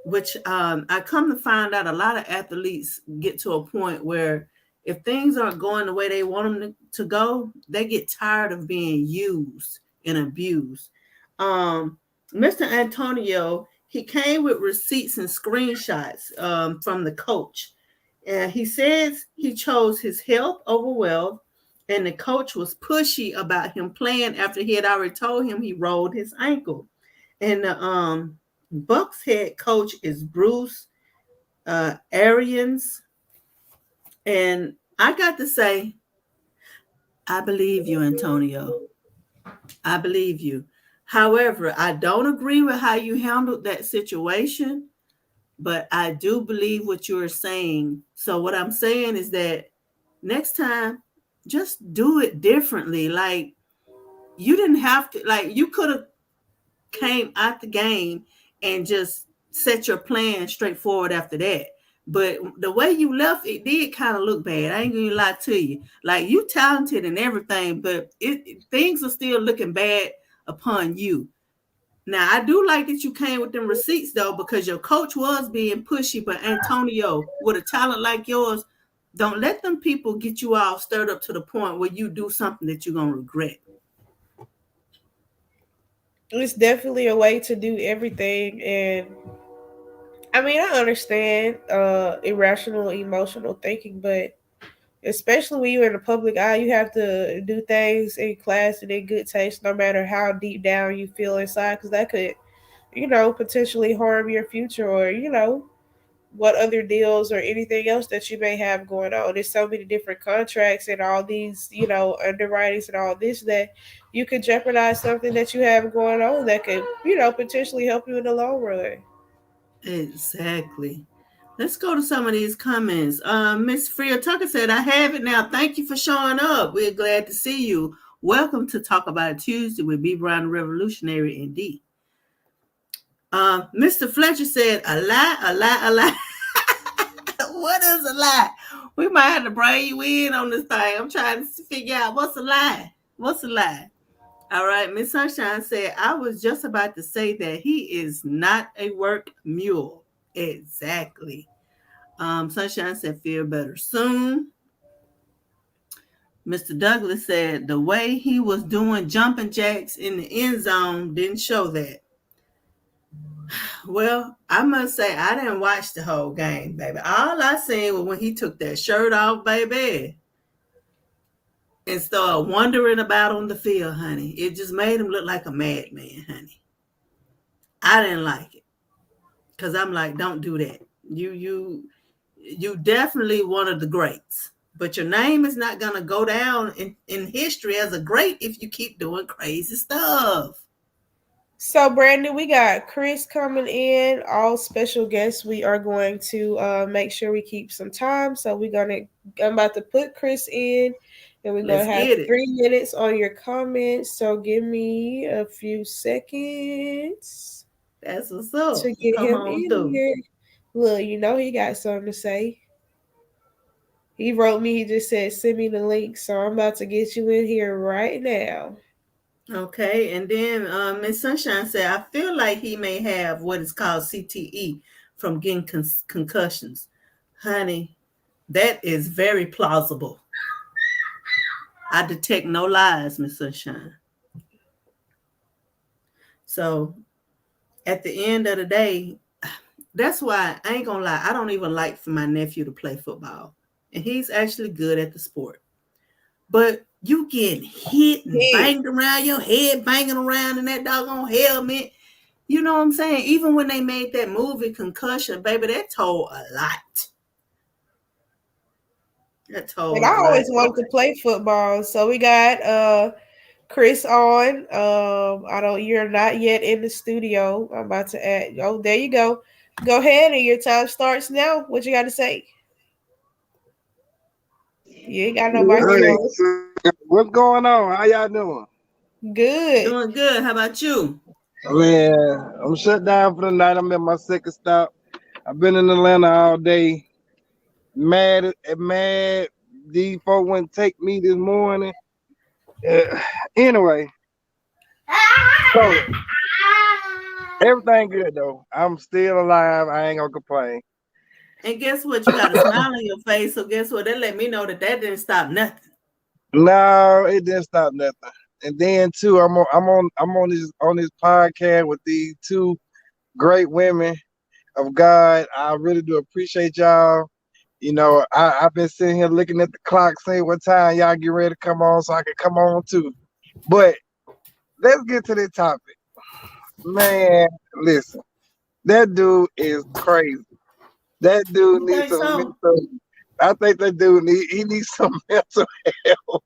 which I come to find out a lot of athletes get to a point where if things aren't going the way they want them to go, they get tired of being used and abused. Mr. Antonio, he came with receipts and screenshots from the coach. And he says he chose his health over wealth, and the coach was pushy about him playing after he had already told him he rolled his ankle. And the Bucks head coach is Bruce Aryans. And I got to say, I believe you, Antonio. I believe you. However, I don't agree with how you handled that situation, but I do believe what you're saying. So what I'm saying is that next time, just do it differently. Like you didn't have to, like you could have came out the game and just set your plan straightforward after that. But the way you left, it did kind of look bad. I ain't gonna lie to you. Like you talented and everything, but things are still looking bad upon you. Now I do like that you came with them receipts though, because your coach was being pushy. But Antonio, with a talent like yours, don't let them people get you all stirred up to the point where you do something that you're gonna regret. It's definitely a way to do everything, and I mean I understand irrational emotional thinking, but especially when you're in the public eye, you have to do things in class and in good taste, no matter how deep down you feel inside, because that could, potentially harm your future, or what other deals or anything else that you may have going on. There's so many different contracts and all these, underwritings and all this that you could jeopardize something that you have going on that could, potentially help you in the long run. Exactly. Let's go to some of these comments. Miss Freya Tucker said, I have it now. Thank you for showing up. We're glad to see you. Welcome to Talk About It Tuesday with B. Brown the Revolutionary and D. Mr. Fletcher said, a lie, a lie, a lie. What is a lie? We might have to bring you in on this thing. I'm trying to figure out what's a lie. What's a lie? All right. Miss Sunshine said, I was just about to say that he is not a work mule. Exactly. Sunshine said, feel better soon. Mr. Douglas said, the way he was doing jumping jacks in the end zone didn't show that. Well, I must say, I didn't watch the whole game, baby. All I seen was when he took that shirt off, baby, and started wandering about on the field, honey. It just made him look like a madman, honey. I didn't like it. Because I'm like, don't do that. You definitely one of the greats. But your name is not going to go down in history as a great if you keep doing crazy stuff. So, Brandon, we got Chris coming in. All special guests. We are going to make sure we keep some time. So I'm about to put Chris in, and we're going to have 3 minutes on your comments. So give me a few seconds. That's what's up. To get him in here. Look, he got something to say. He wrote me. He just said, send me the link. So I'm about to get you in here right now. Okay, and then Miss Sunshine said, I feel like he may have what is called CTE from getting concussions. Honey, that is very plausible. I detect no lies, Miss Sunshine. So at the end of the day, that's why I ain't gonna lie. I don't even like for my nephew to play football. And he's actually good at the sport. But you get hit and banged around, your head banging around in that doggone helmet. You know what I'm saying? Even when they made that movie Concussion, baby, that told a lot. That told. And I always wanted to play football. So we got Chris on. You're not yet in the studio. I'm about to add. Oh, there you go. Go ahead, and your time starts now. What you got to say? You ain't got no microphone. What's going on? How y'all doing? Good. Doing good. How about you? Man, I'm shut down for the night. I'm at my second stop. I've been in Atlanta all day. Mad. These folks wouldn't take me this morning. Anyway, so everything good though. I'm still alive. I ain't gonna complain. And guess what? You got a smile on your face. So guess what? That let me know that didn't stop nothing. No, it didn't stop nothing. And then too, I'm on this podcast with these two great women of God. I really do appreciate y'all. I've been sitting here looking at the clock, saying what time y'all get ready to come on so I can come on too. But let's get to the topic. Man, listen, that dude is crazy. That dude You needs think some so? mental. I think that dude he needs some mental help.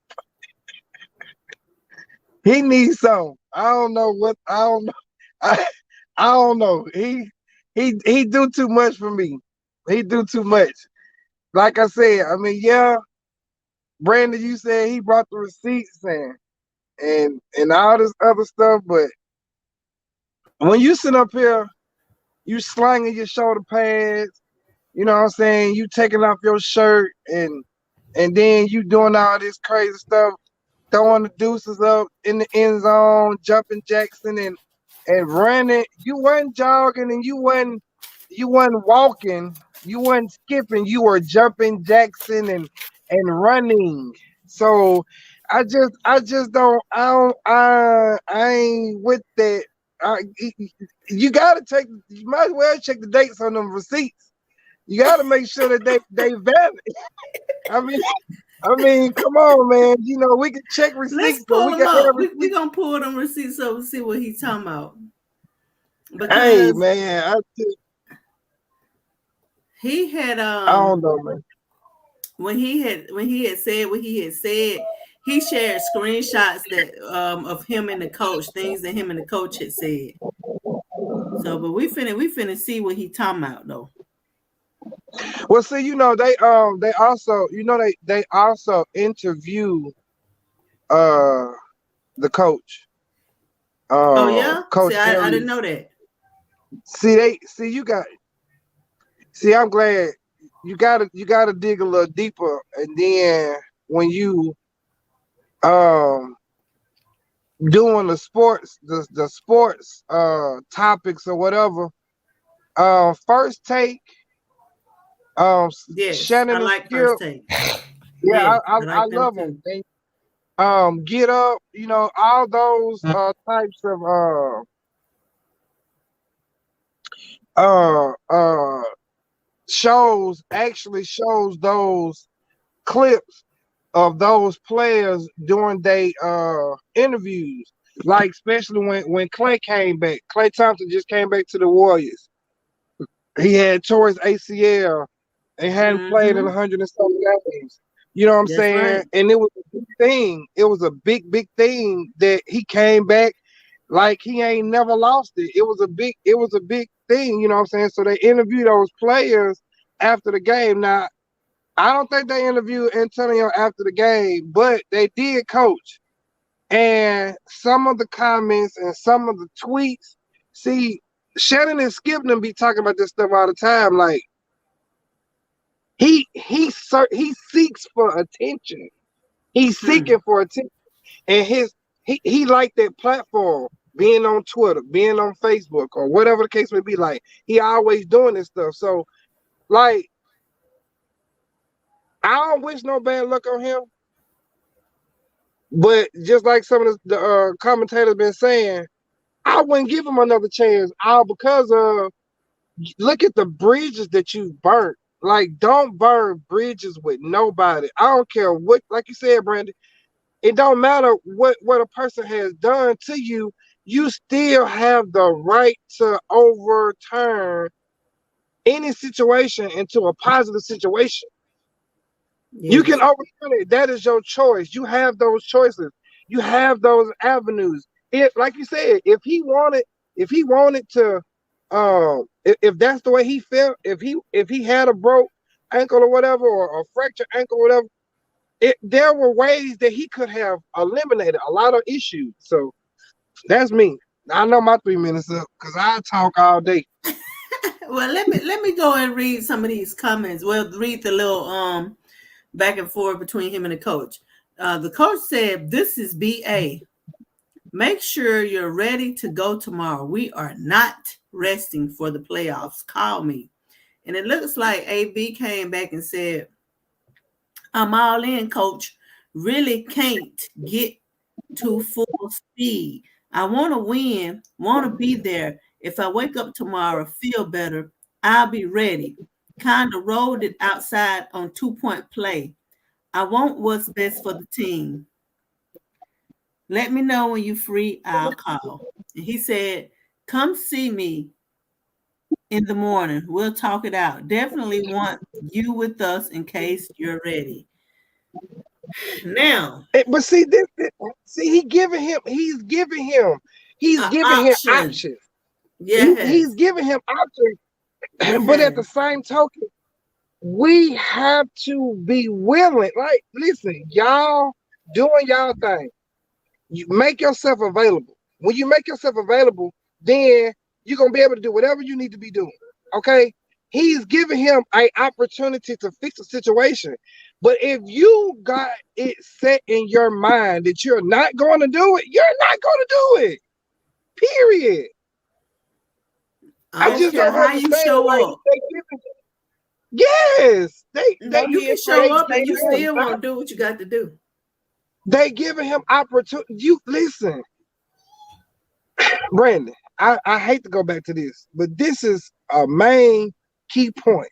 He needs some. I don't know what. I don't know. I, I don't know. He do too much for me. He do too much. Like I said, I mean, yeah, Brandon, you said he brought the receipts and all this other stuff, but when you sit up here, you slanging your shoulder pads, you know what I'm saying? You taking off your shirt and then you doing all this crazy stuff, throwing the deuces up in the end zone, jumping Jackson and running. You weren't jogging and you weren't walking, you weren't skipping, you were jumping Jackson and running. So I just I ain't with that. I, you gotta take, you might as well check the dates on them receipts. You gotta make sure that they valid. I mean, come on, man. You know, we can check Let's receipts, but pull we them got up. every. We gonna pull them receipts up and see what he's talking about. Hey, Because man, he had I don't know, man. when he had said what he had said, he shared screenshots that of him and the coach, things that him and the coach had said. So, but we finna see what he talking about though. Well, see, you know, they also, you know, they also interview uh the coach. Oh yeah, see, Coach I Elliott. didn't know that. See, I'm glad you gotta dig a little deeper, and then when you um doing the sports topics or whatever, first take, Yes, I Shannon and like Skip, First Take. yeah, Yes, I I like them love them. too. Get up, you know, all those types of uh uh shows actually shows those clips of those players during they interviews. Like especially when Clay came back. Clay Thompson just came back to the Warriors. He had tore his ACL and hadn't played in Mm-hmm. 100 and some games. You know what I'm That's saying? right. And it was a big thing. It was a big thing that he came back like he ain't never lost it. It was a big thing, you know what I'm saying? So they interviewed those players after the game. Now, I don't think they interviewed Antonio after the game, but they did coach. And some of the comments and some of the tweets, see, Shannon and Skip them be talking about this stuff all the time. Like he seeks for attention. He's Hmm. seeking for attention, and he liked that platform, being on Twitter, being on Facebook, or whatever the case may be. Like he always doing this stuff. So like I don't wish no bad luck on him, but just like some of the commentators been saying, I wouldn't give him another chance. All because of look at the bridges that you burnt. Like don't burn bridges with nobody. I don't care what, like you said, Brandon. It don't matter what a person has done to you. You still have the right to overturn any situation into a positive situation. You can Yes. overturn it. That is your choice. You have those choices. You have those avenues. It, like you said, if he wanted to, if that's the way he felt, if he had a broke ankle or whatever, or a fractured ankle or whatever, there were ways that he could have eliminated a lot of issues. So that's me. I know my 3 minutes up because I talk all day. Well, let me go and read some of these comments. Well, read the little back and forth between him and the coach. The coach said, "This is BA. Make sure you're ready to go tomorrow. We are not resting for the playoffs. Call me." And it looks like AB came back and said, "I'm all in, coach. Really can't get to full speed. I want to win, want to be there. If I wake up tomorrow, feel better, I'll be ready. Kind of rolled it outside on 2-point play. I want what's best for the team. Let me know when you're free, I'll call." And he said, "Come see me in the morning. We'll talk it out. Definitely want you with us in case you're ready. Now, But see this, he's giving him option. options. Yes. He's giving him options. Yes. But at the same token, we have to be willing. Like, listen, y'all doing y'all thing. You make yourself available. When you make yourself available, then you're gonna be able to do whatever you need to be doing. Okay? He's giving him an opportunity to fix the situation. But if you got it set in your mind that you're not going to do it, you're not going to do it. Period. I just don't how you show up. Yes, you can show up and you still won't do what you got to do. They giving him opportunity. You listen, Brandon. I hate to go back to this, but this is a main key point.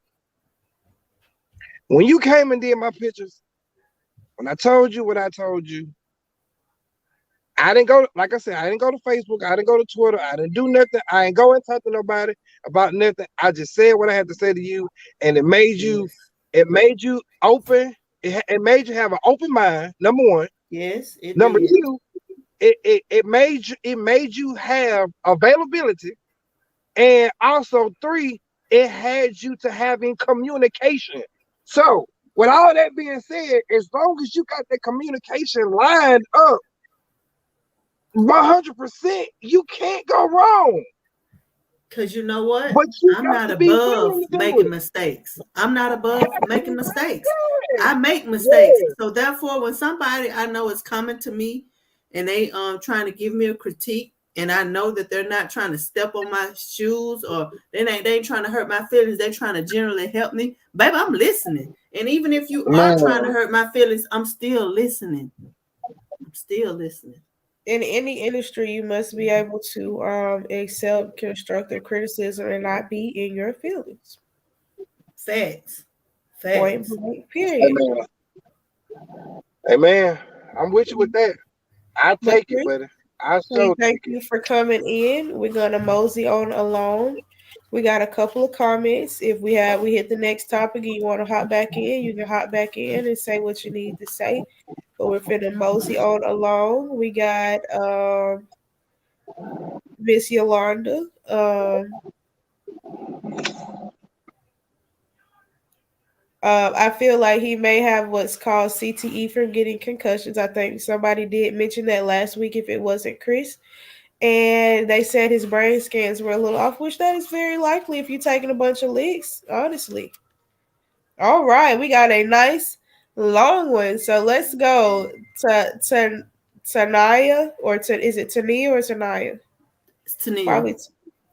When you came and did my pictures, when I told you what I told you, I didn't go, like I said, I didn't go to Facebook, I didn't go to Twitter, I didn't do nothing. I ain't go and talk to nobody about nothing. I just said what I had to say to you, and it made you, open. It made you have an open mind. Number one. Yes. Number two, it made you have availability, and also three, it had you to having communication. So, with all that being said, as long as you got that communication lined up 100%, you can't go wrong. Because you know what? I'm not above making mistakes. I'm not above making mistakes. I make mistakes. Yeah. So therefore, when somebody I know is coming to me and they trying to give me a critique, and I know that they're not trying to step on my shoes or they ain't trying to hurt my feelings, they're trying to generally help me, baby, I'm listening. And even if you are trying to hurt my feelings, I'm still listening. In any industry, you must be able to accept constructive criticism and not be in your feelings. Facts. Point blank, period. Amen. I'm with you with that. I take it, buddy. Thank you for coming in. We're gonna mosey on along. We got a couple of comments. If we hit the next topic and you want to hop back in, you can hop back in and say what you need to say. But we're finna mosey on along. We got Miss Yolanda. I feel like he may have what's called CTE from getting concussions. I think somebody did mention that last week if it wasn't Chris. And they said his brain scans were a little off, which that is very likely if you're taking a bunch of licks, honestly. All right, we got a nice long one. So let's go to Tania, or is it Tania or Tania? It's Tania. Probably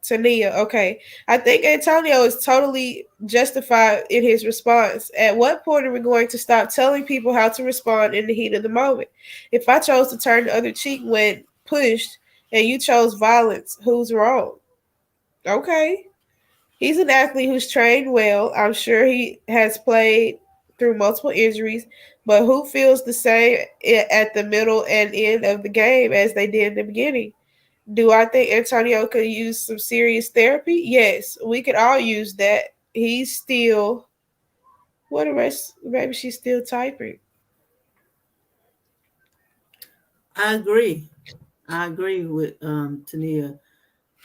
Tania. Okay. I think Antonio is totally justified in his response. At what point are we going to stop telling people how to respond in the heat of the moment? If I chose to turn the other cheek when pushed and you chose violence, who's wrong? Okay. He's an athlete who's trained well. I'm sure he has played through multiple injuries, but who feels the same at the middle and end of the game as they did in the beginning? Do I think Antonio could use some serious therapy? Yes, we could all use that. He's still, maybe she's still typing. I agree with Tania.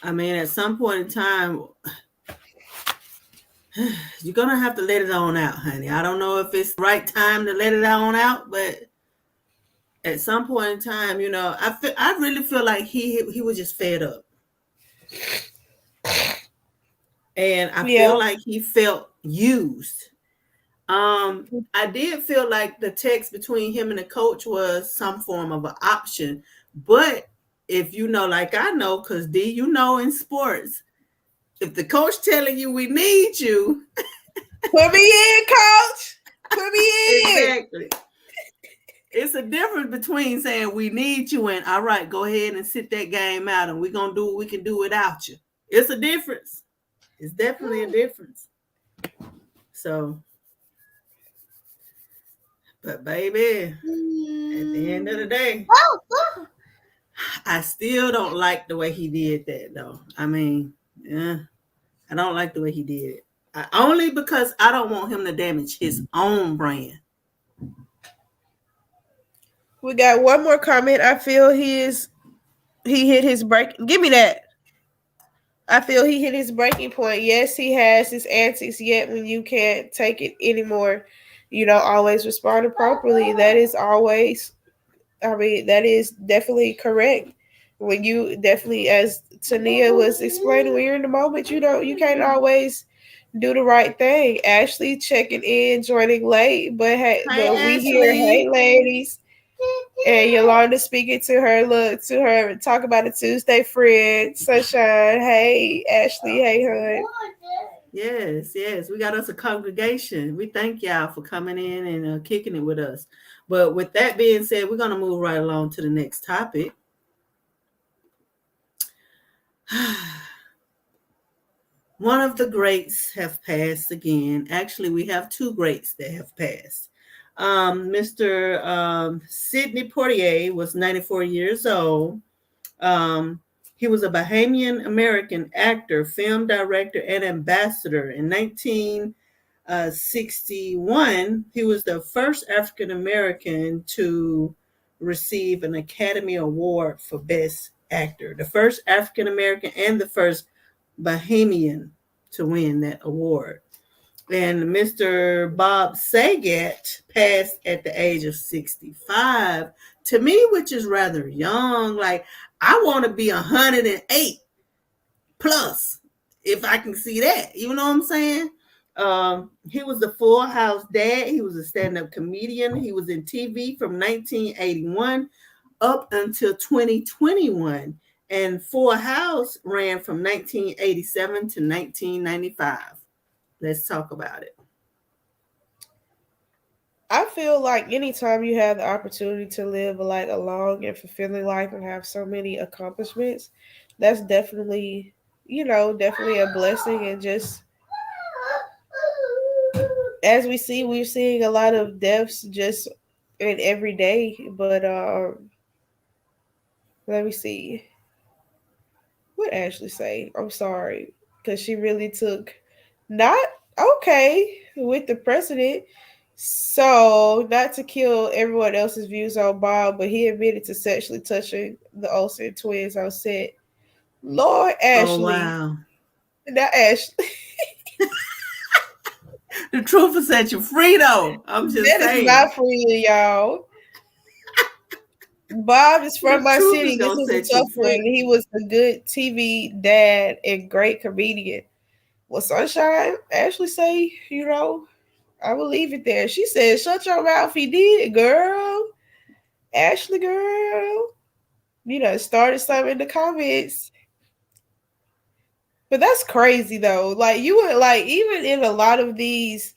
I mean, at some point in time, you're gonna have to let it on out, honey. I don't know if it's the right time to let it on out, but at some point in time, I really feel like he was just fed up, and I feel like he felt used. I did feel like the text between him and the coach was some form of an option, but if you know, like I know, because D, in sports, if the coach telling you we need you, put me in, coach. Put me in. Exactly. It's a difference between saying we need you and all right, go ahead and sit that game out and we're gonna do what we can do without you. It's a difference. It's definitely a difference. So, but baby, at the end of the day, I still don't like the way he did that though. I mean, yeah, I don't like the way he did it. Only because I don't want him to damage his own brand. We got one more comment. I feel he hit his break. Give me that. I feel he hit his breaking point. Yes, he has his antics, yet when you can't take it anymore, you don't always respond appropriately. That is always, that is definitely correct. When you definitely, as Tania was explaining, when you're in the moment, you can't always do the right thing. Ashley checking in, joining late, but but we here, hey ladies. And Yolanda speaking to her, talk about a Tuesday friend, Sunshine. Hey, Ashley. Hey, hun. Yes, we got us a congregation. We thank y'all for coming in and kicking it with us. But with that being said, we're going to move right along to the next topic. One of the greats have passed again. Actually, we have two greats that have passed. Mr. Sidney Poitier was 94 years old. He was a Bahamian American actor, film director, and ambassador. In 1961, he was the first African American to receive an Academy Award for Best Actor, the first African American and the first Bahamian to win that award. And Mr. Bob Saget passed at the age of 65. To me, which is rather young. Like, I want to be 108 plus if I can see that. You know what I'm saying? He was the Full House dad. He was a stand-up comedian. He was in TV from 1981 up until 2021. And Full House ran from 1987 to 1995. Let's talk about it. I feel like anytime you have the opportunity to live like a long and fulfilling life and have so many accomplishments, that's definitely, definitely a blessing. And just as we're seeing a lot of deaths just in every day. But let me see. What Ashley say? I'm sorry, because she really took not okay with the precedent. So, not to kill everyone else's views on Bob, but he admitted to sexually touching the Olsen twins on set. Lord Ashley. Oh, wow. Not Ashley. The truth will set you free, though. I'm just saying. That is not free, y'all. Bob is from my city. This is a tough one. He was a good TV dad and great comedian. Well, Sunshine, Ashley say, I will leave it there. She said, shut your mouth. He did, girl. Ashley, girl. Started something in the comments. But that's crazy, though. Like, you would, even in a lot of these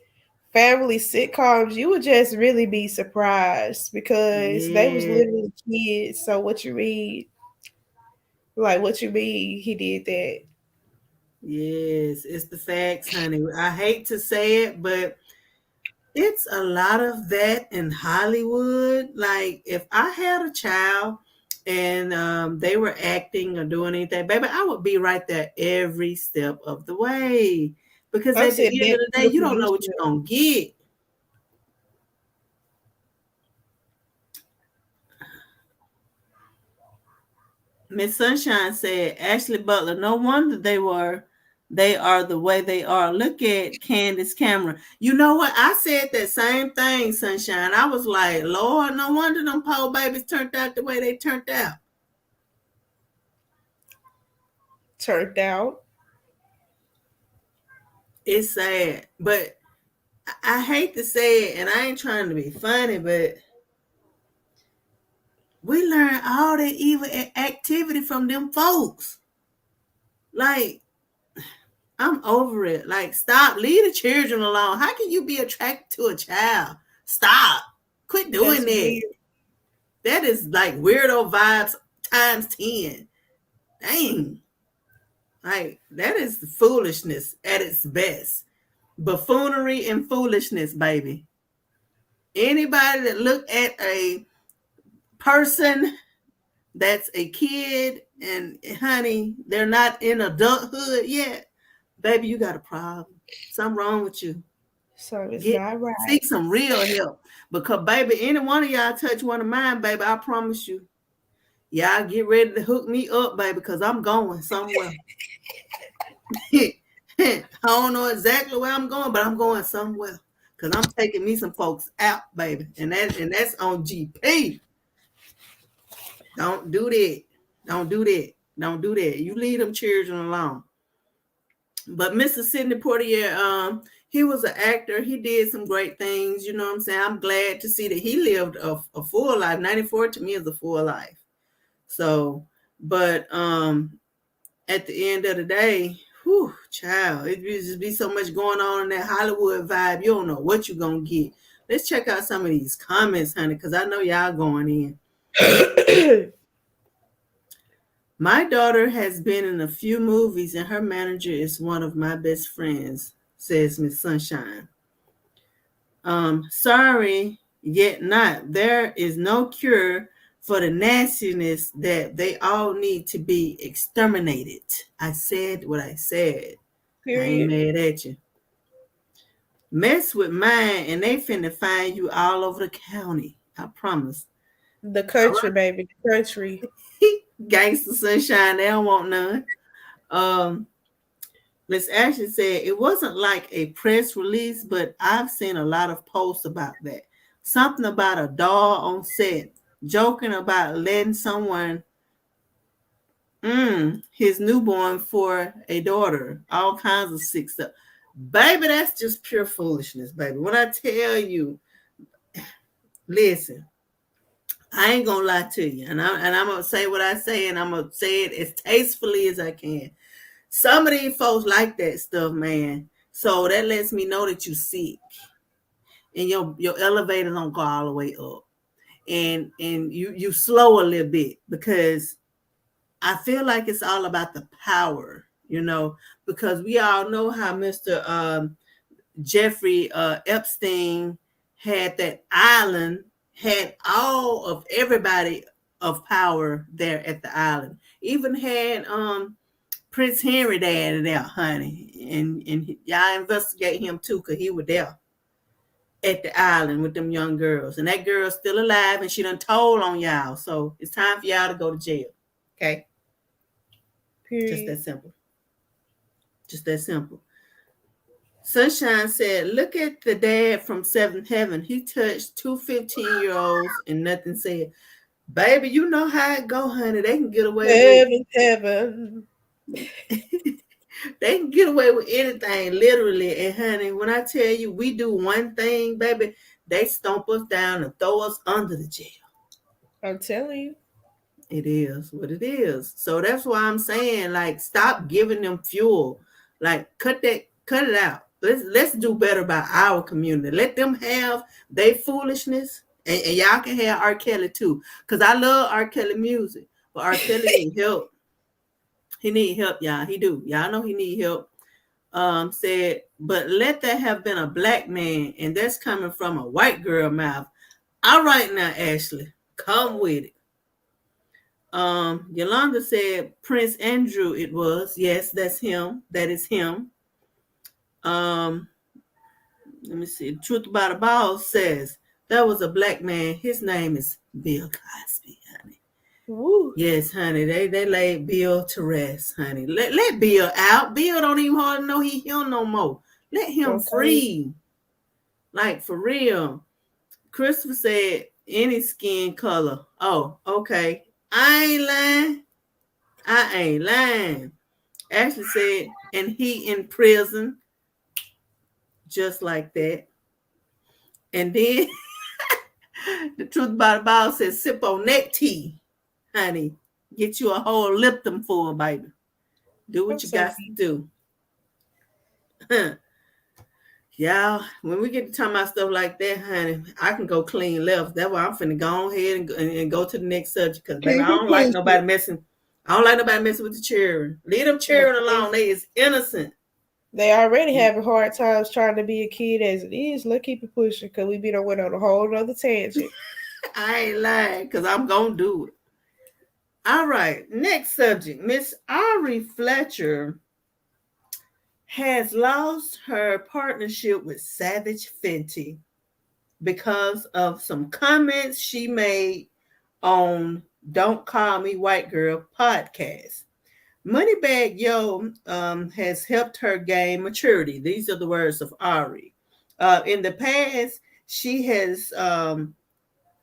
family sitcoms, you would just really be surprised because they was literally kids. So what you mean? Like, what you mean he did that? Yes, it's the facts, honey. I hate to say it, but it's a lot of that in Hollywood. Like, if I had a child and they were acting or doing anything, baby, I would be right there every step of the way. Because at the end of the day, you don't know what you're going to get. Miss Sunshine said, Ashley Butler, no wonder they are the way they are. Look at Candace Cameron. You know what? I said that same thing, Sunshine. I was like, Lord, no wonder them poor babies turned out the way they turned out. Turned out? It's sad. But I hate to say it, and I ain't trying to be funny, but we learn all that evil activity from them folks. Like, I'm over it. Like, stop. Leave the children alone. How can you be attracted to a child? Stop. Quit doing that. Weird. That is like weirdo vibes times 10. Dang. Like, that is foolishness at its best. Buffoonery and foolishness, baby. Anybody that look at a person that's a kid and honey, they're not in adulthood yet, baby, you got a problem. Something wrong with you. So it's not right. Seek some real help. Because, baby, any one of y'all touch one of mine, baby, I promise you, y'all get ready to hook me up, baby, because I'm going somewhere. I don't know exactly where I'm going, but I'm going somewhere. Because I'm taking me some folks out, baby. And that's on GP. Don't do that. Don't do that. Don't do that. You leave them children alone. But Mr. Sidney Poitier, he was an actor. He did some great things. You know what I'm saying? I'm glad to see that he lived a full life. 94 to me is a full life. So, but at the end of the day, whew, child, it just be so much going on in that Hollywood vibe. You don't know what you're going to get. Let's check out some of these comments, honey, because I know y'all going in. My daughter has been in a few movies and her manager is one of my best friends, says Miss Sunshine. Sorry, yet not. There is no cure for the nastiness that they all need to be exterminated. I said what I said. Period. I ain't mad at you. Mess with mine and they finna find you all over the county. I promise. The country, right. Baby. The country. Gangster Sunshine, they don't want none. Miss Ashley said it wasn't like a press release, but I've seen a lot of posts about that. Something about a doll on set, joking about letting someone his newborn for a daughter, all kinds of sick stuff. Baby, that's just pure foolishness, baby. When I tell you, listen, I ain't gonna lie to you, and I'm gonna say what I say, and I'm gonna say it as tastefully as I can. Some of these folks like that stuff, man. So that lets me know that you sick, and your elevator don't go all the way up, and you slow a little bit, because I feel like it's all about the power, you know, because we all know how Mr. Jeffrey Epstein had that island. Had all of everybody of power there at the island. Even had Prince Henry there, honey. And y'all investigate him too, because he was there at the island with them young girls. And that girl's still alive and she done told on y'all. So it's time for y'all to go to jail. Okay? Period. Just that simple. Just that simple. Sunshine said, look at the dad from Seventh Heaven. He touched 2 15-year-olds and nothing said. Baby, you know how it go, honey. They can get away with heaven. They can get away with anything, literally. And honey, when I tell you we do one thing, baby, they stomp us down and throw us under the jail. I'm telling you. It is what it is. So that's why I'm saying, like, stop giving them fuel. Like, cut it out. Let's do better by our community. Let them have their foolishness, and y'all can have R. Kelly too. Because I love R. Kelly music, but R. Kelly need help. He need help, y'all. He do. Y'all know he need help. Said, but let that have been a black man, and that's coming from a white girl mouth. All right now, Ashley, come with it. Yolanda said Prince Andrew. It was. Yes, that's him. That is him. Let me see. Truth About a Ball says that was a black man. His name is Bill Cosby, honey. Ooh. Yes, honey. They laid Bill to rest, honey. Let Bill out. Bill don't even hardly know he here no more. Let him free. Like, for real. Christopher said any skin color. Oh, okay. I ain't lying. Ashley said, and he in prison. Just like that. And then the Truth About the Ball says sip on neck tea, honey. Get you a whole Lipton full, baby. Do what you got to do. Y'all, when we get to talking about stuff like that, honey, I can go clean left. That's why I'm finna go ahead and go to the next subject, because baby, I don't like nobody messing. I don't like nobody messing with the children. Leave them children alone. They is innocent. They already having hard times trying to be a kid as it is. Let's keep it pushing, because we done went on a whole other tangent. I ain't lying, because I'm going to do it. All right. Next subject. Miss Ari Fletcher has lost her partnership with Savage Fenty because of some comments she made on Don't Call Me White Girl podcast. Moneybag Yo has helped her gain maturity. These are the words of Ari. In the past, she has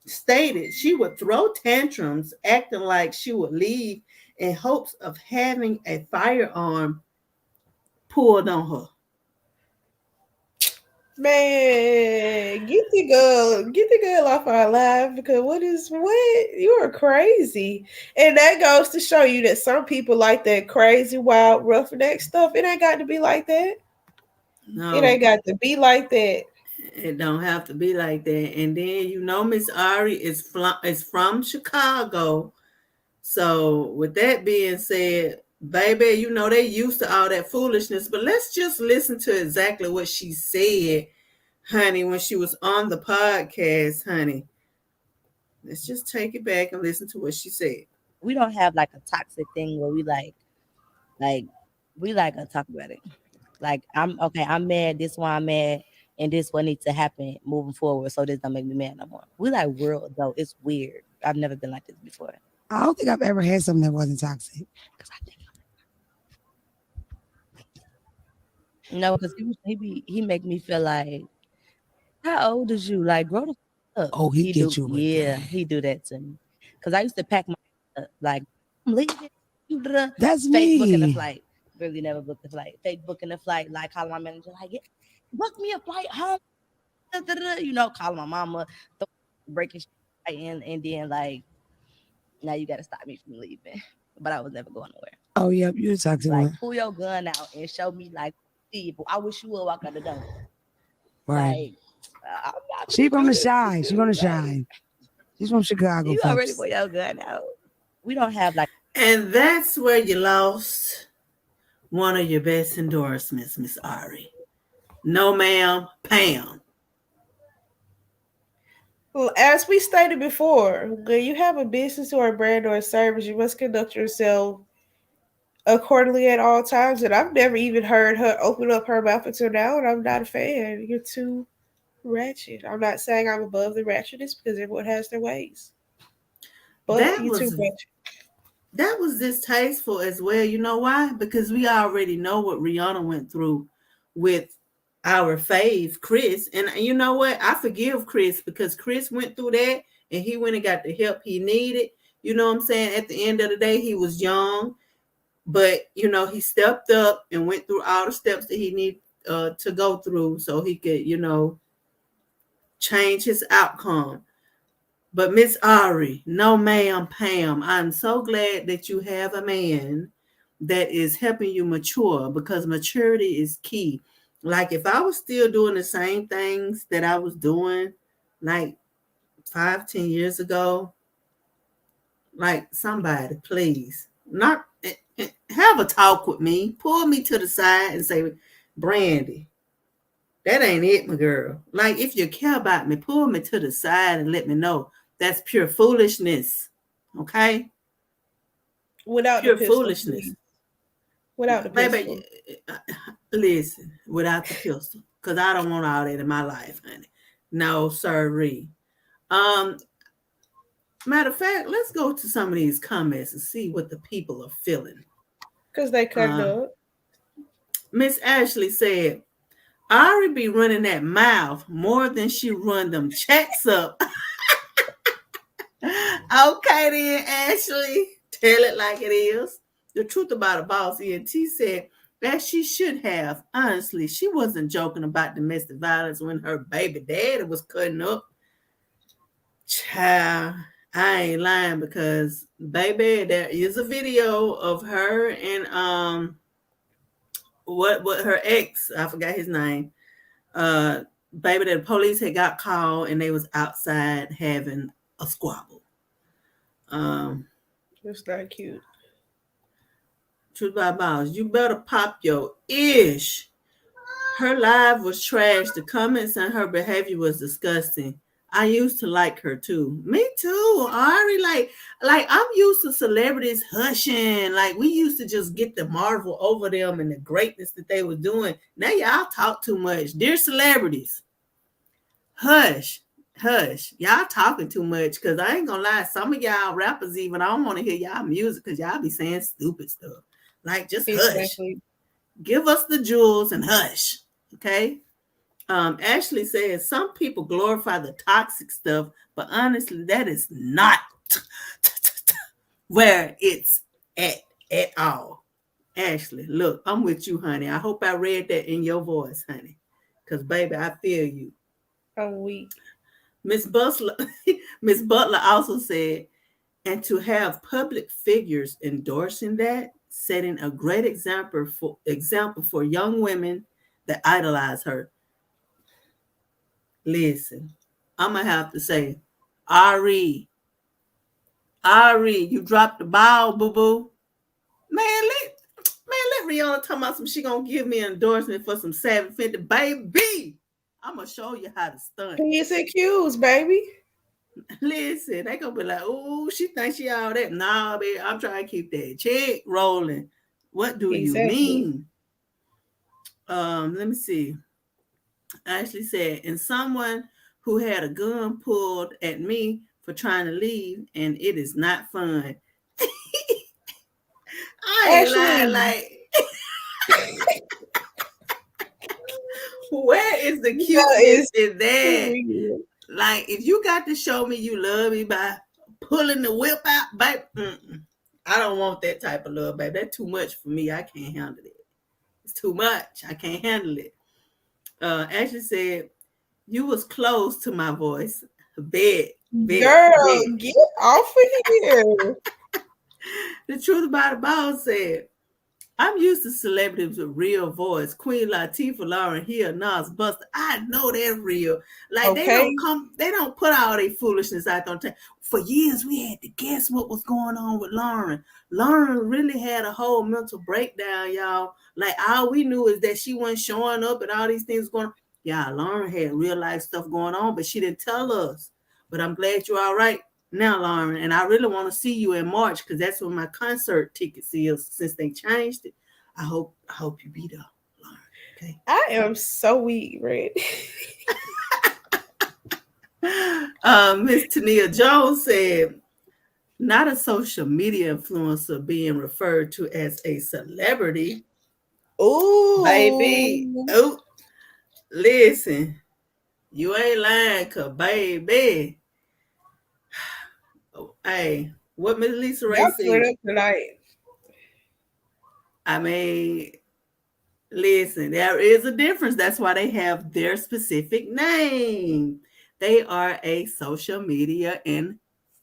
stated she would throw tantrums, acting like she would leave in hopes of having a firearm pulled on her. Man, get the girl off our live because what? You are crazy. And that goes to show you that some people like that crazy, wild, roughneck stuff. It ain't got to be like that. No, it ain't got to be like that. It don't have to be like that. And then Miss Ari is from Chicago. So with that being said, baby, they used to all that foolishness. But let's just listen to exactly what she said, honey, when she was on the podcast, honey. Let's just take it back and listen to what she said. We don't have like a toxic thing where we to talk about it. Like, I'm mad, this why I'm mad, and this what needs to happen moving forward, so this don't make me mad no more. We like world though. It's weird. I've never been like this before. I don't think I've ever had something that wasn't toxic. No, because he make me feel like, how old is you? Like, grow the fuck up. Oh, he get you with yeah, that. he do that to me. Because I used to pack my like, I'm leaving. That's fake booking the me. flight. Really never booked the flight. Fake booking the flight. Like, calling my manager, like, yeah, book me a flight home. Calling my mama, breaking shit in, and then like, now you got to stop me from leaving. But I was never going nowhere. Oh, yep, you're a toxic Like, one. pull your gun out and show me like, I wish you would walk out the door. Right. Like, She gonna shine. She gonna shine. She's from Chicago. You folks. already put your gun out. We don't have like. And that's where you lost one of your best endorsements, Miss Ari. No, ma'am, Pam. Well, as we stated before, when you have a business or a brand or a service, you must conduct yourself accordingly at all times. And I've never even heard her open up her mouth until now, and I'm not a fan. You're too ratchet. I'm not saying I'm above the ratchetness because everyone has their ways. But you're too ratchet. That was distasteful as well. You know why? Because we already know what Rihanna went through with our fave, Chris. And you know what? I forgive Chris because Chris went through that and he went and got the help he needed. You know what I'm saying? At the end of the day, he was young, but, he stepped up and went through all the steps that he needed to go through so he could, change his outcome. But Miss Ari, no ma'am, Pam, I'm so glad that you have a man that is helping you mature because maturity is key. Like if I was still doing the same things that I was doing like 5-10 years ago, like somebody, please, not have a talk with me, pull me to the side and say, Brandy, that ain't it, my girl. Like if you care about me, pull me to the side and let me know. That's pure foolishness. Okay? Without pure the pistol, foolishness. please. Without the pistol. Baby, listen, without the pistol. Because I don't want all that in my life, honey. No, sirree. Matter of fact, let's go to some of these comments and see what the people are feeling. Because they cut it up. Miss Ashley said, Ari be running that mouth more than she run them checks up. Okay then, Ashley. Tell it like it is. The truth about a boss, ENT said that she should have. Honestly, she wasn't joking about domestic violence when her baby daddy was cutting up. Child, I ain't lying because, baby, there is a video of her and what her ex, I forgot his name. Baby, that the police had got called and they was outside having a squabble. It's not cute. Truth by Miles, you better pop your ish. Her live was trash. The comments on her behavior was disgusting. I used to like her too. Me too, Ari. Like I'm used to celebrities hushing. Like we used to just get the marvel over them and the greatness that they were doing. Now y'all talk too much. Dear celebrities, hush, hush. Y'all talking too much. Cause I ain't gonna lie, some of y'all rappers even I don't want to hear y'all music because y'all be saying stupid stuff. Like just hush. Give us the jewels and hush. Okay. Ashley says some people glorify the toxic stuff, but honestly, that is not where it's at all. Ashley, look, I'm with you, honey. I hope I read that in your voice, honey. Because, baby, I feel you. I'm weak. Miss Butler also said, and to have public figures endorsing that, setting a great example for young women that idolize her. Listen, I'm gonna have to say, Ari, you dropped the ball, boo boo. Man, let Rihanna talk about some. She gonna give me an endorsement for some Savage Fenty, baby. I'm gonna show you how to stunt. He's accused, baby. Listen, they gonna be like, oh, she thinks she all that. Nah, baby, I'm trying to keep that check rolling. What do you mean? Let me see. I actually said, and someone who had a gun pulled at me for trying to leave, and it is not fun. I ain't lying, like, where is the cuteness in that? Like, if you got to show me you love me by pulling the whip out, babe, I don't want that type of love, babe. That's too much for me. I can't handle it. It's too much. I can't handle it. Ashley said, you was close to my voice. Bet. Girl, get off of here. The truth about the ball said, I'm used to celebrities with real voice. Queen Latifah, Lauryn Hill, Nas, Buster. I know they're real. Like they don't put all their foolishness out there. For years, we had to guess what was going on with Lauryn. Lauryn really had a whole mental breakdown, y'all. Like all we knew is that she wasn't showing up and all these things going on. Yeah, Lauryn had real life stuff going on, but she didn't tell us. But I'm glad you're all right now, Lauryn. And I really want to see you in March because that's when my concert tickets is since they changed it. I hope you be there, Lauryn. Okay. I am so weak, right? Miss Tania Jones said, not a social media influencer being referred to as a celebrity. Ooh. Baby. Oh, listen. You ain't lying, cause baby. Hey, what Miss Lisa Ray said tonight. I mean, listen, there is a difference. That's why they have their specific name. They are a social media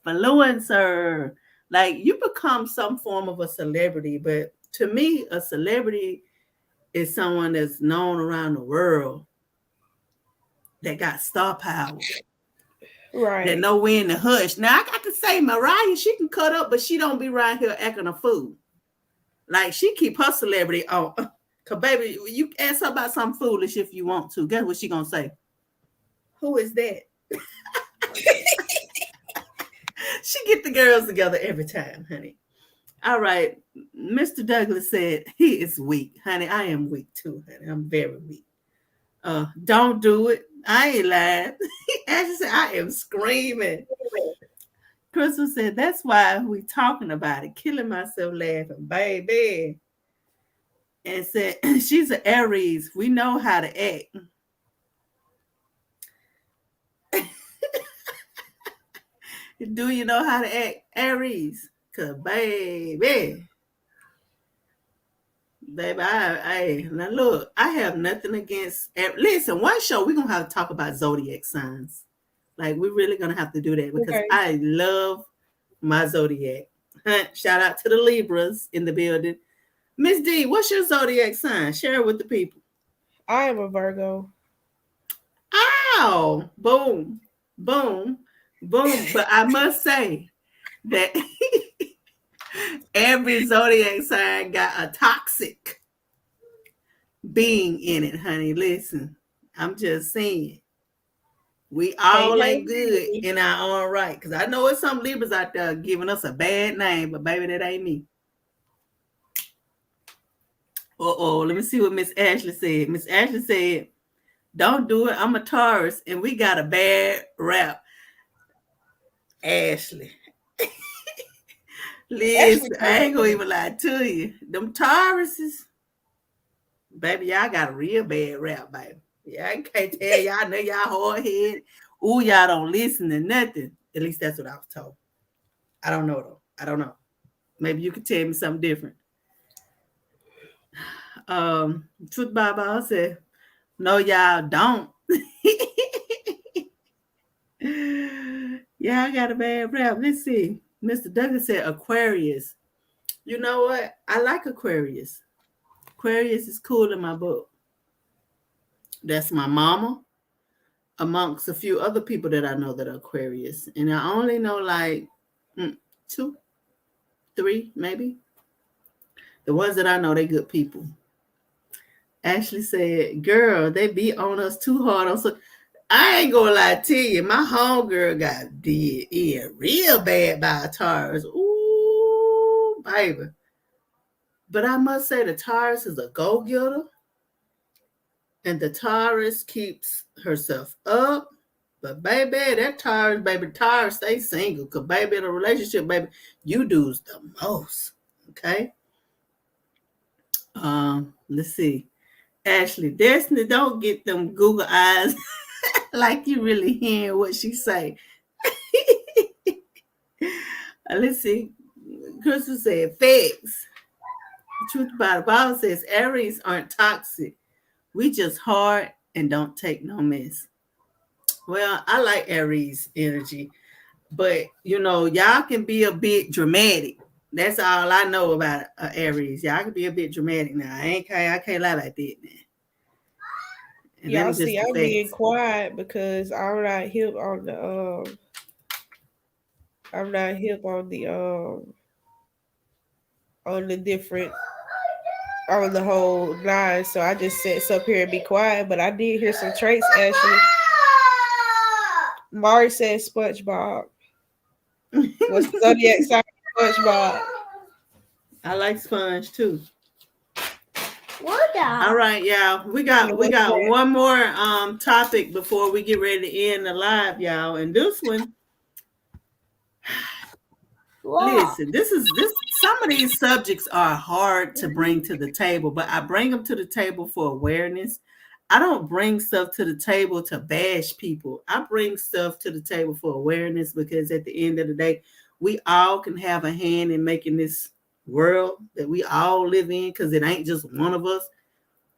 influencer. Like you become some form of a celebrity, but to me, a celebrity is someone that's known around the world that got star power. Right. That know when to hush. Now I got to say, Mariah, she can cut up, but she don't be around here acting a fool. Like she keep her celebrity on. Cause baby, you ask her about something foolish if you want to. Guess what she gonna say? Who is that? She get the girls together every time, honey. All right. Mr. Douglas said he is weak. Honey, I am weak too, honey. I'm very weak. Don't do it. I ain't lying. Ashley said, I am screaming. Crystal said, that's why we talking about it. Killing myself laughing, baby. And said, she's an Aries. We know how to act. Do you know how to act, Aries? Cause baby, now look, I have nothing against. Listen, one show we're gonna have to talk about zodiac signs. Like we're really gonna have to do that because I love my zodiac. Shout out to the Libras in the building. Miss D, what's your zodiac sign? Share it with the people. I am a Virgo. Ow! Boom, boom, boom. But I must say that every zodiac sign got a toxic being in it, honey. Listen, I'm just saying. We all Hey, ain't good in our own right. Because I know it's some Libras out there giving us a bad name, but baby, that ain't me. Let me see what Miss Ashley said. Miss Ashley said, don't do it. I'm a Taurus, and we got a bad rap. Ashley. Listen, I ain't gonna even lie to you. Them Tauruses, baby, y'all got a real bad rap, baby. Yeah, I can't tell y'all, know y'all hard head. Ooh, y'all don't listen to nothing. At least that's what I was told. I don't know though. I don't know. Maybe you could tell me something different. Truth Bible said, no, y'all don't. Yeah, I got a bad rap. Let's see. Mr. Douglas said Aquarius. You know what? I like Aquarius. Aquarius is cool in my book. That's my mama, amongst a few other people that I know that are Aquarius. And I only know like 2, 3, maybe. The ones that I know, they good people. Ashley said, girl, they be on us too hard. I ain't gonna lie to you. My homegirl got did in real bad by a Taurus. Ooh, baby. But I must say the Taurus is a go-getter. And the Taurus keeps herself up. But baby, that Taurus stay single. Because baby, in a relationship, baby, you do's the most. Okay? Let's see. Ashley, Destiny, don't get them Google eyes like you really hearing what she say. Let's see. Crystal said, facts. The truth about the Bible says Aries aren't toxic. We just hard and don't take no mess. Well, I like Aries energy, but y'all can be a bit dramatic. That's all I know about Aries. Y'all can be a bit dramatic now. I can't lie like that now. And y'all see, I'm being quiet because I'm not hip on the whole line. So I just sit up here and be quiet. But I did hear some traits, Ashley. Mari said SpongeBob. What's the zodiac sign of SpongeBob? I like Sponge too. All right, y'all. We got one more topic before we get ready to end the live, y'all. And this one, listen, this some of these subjects are hard to bring to the table, but I bring them to the table for awareness. I don't bring stuff to the table to bash people. I bring stuff to the table for awareness because at the end of the day, we all can have a hand in making this world that we all live in, because it ain't just one of us.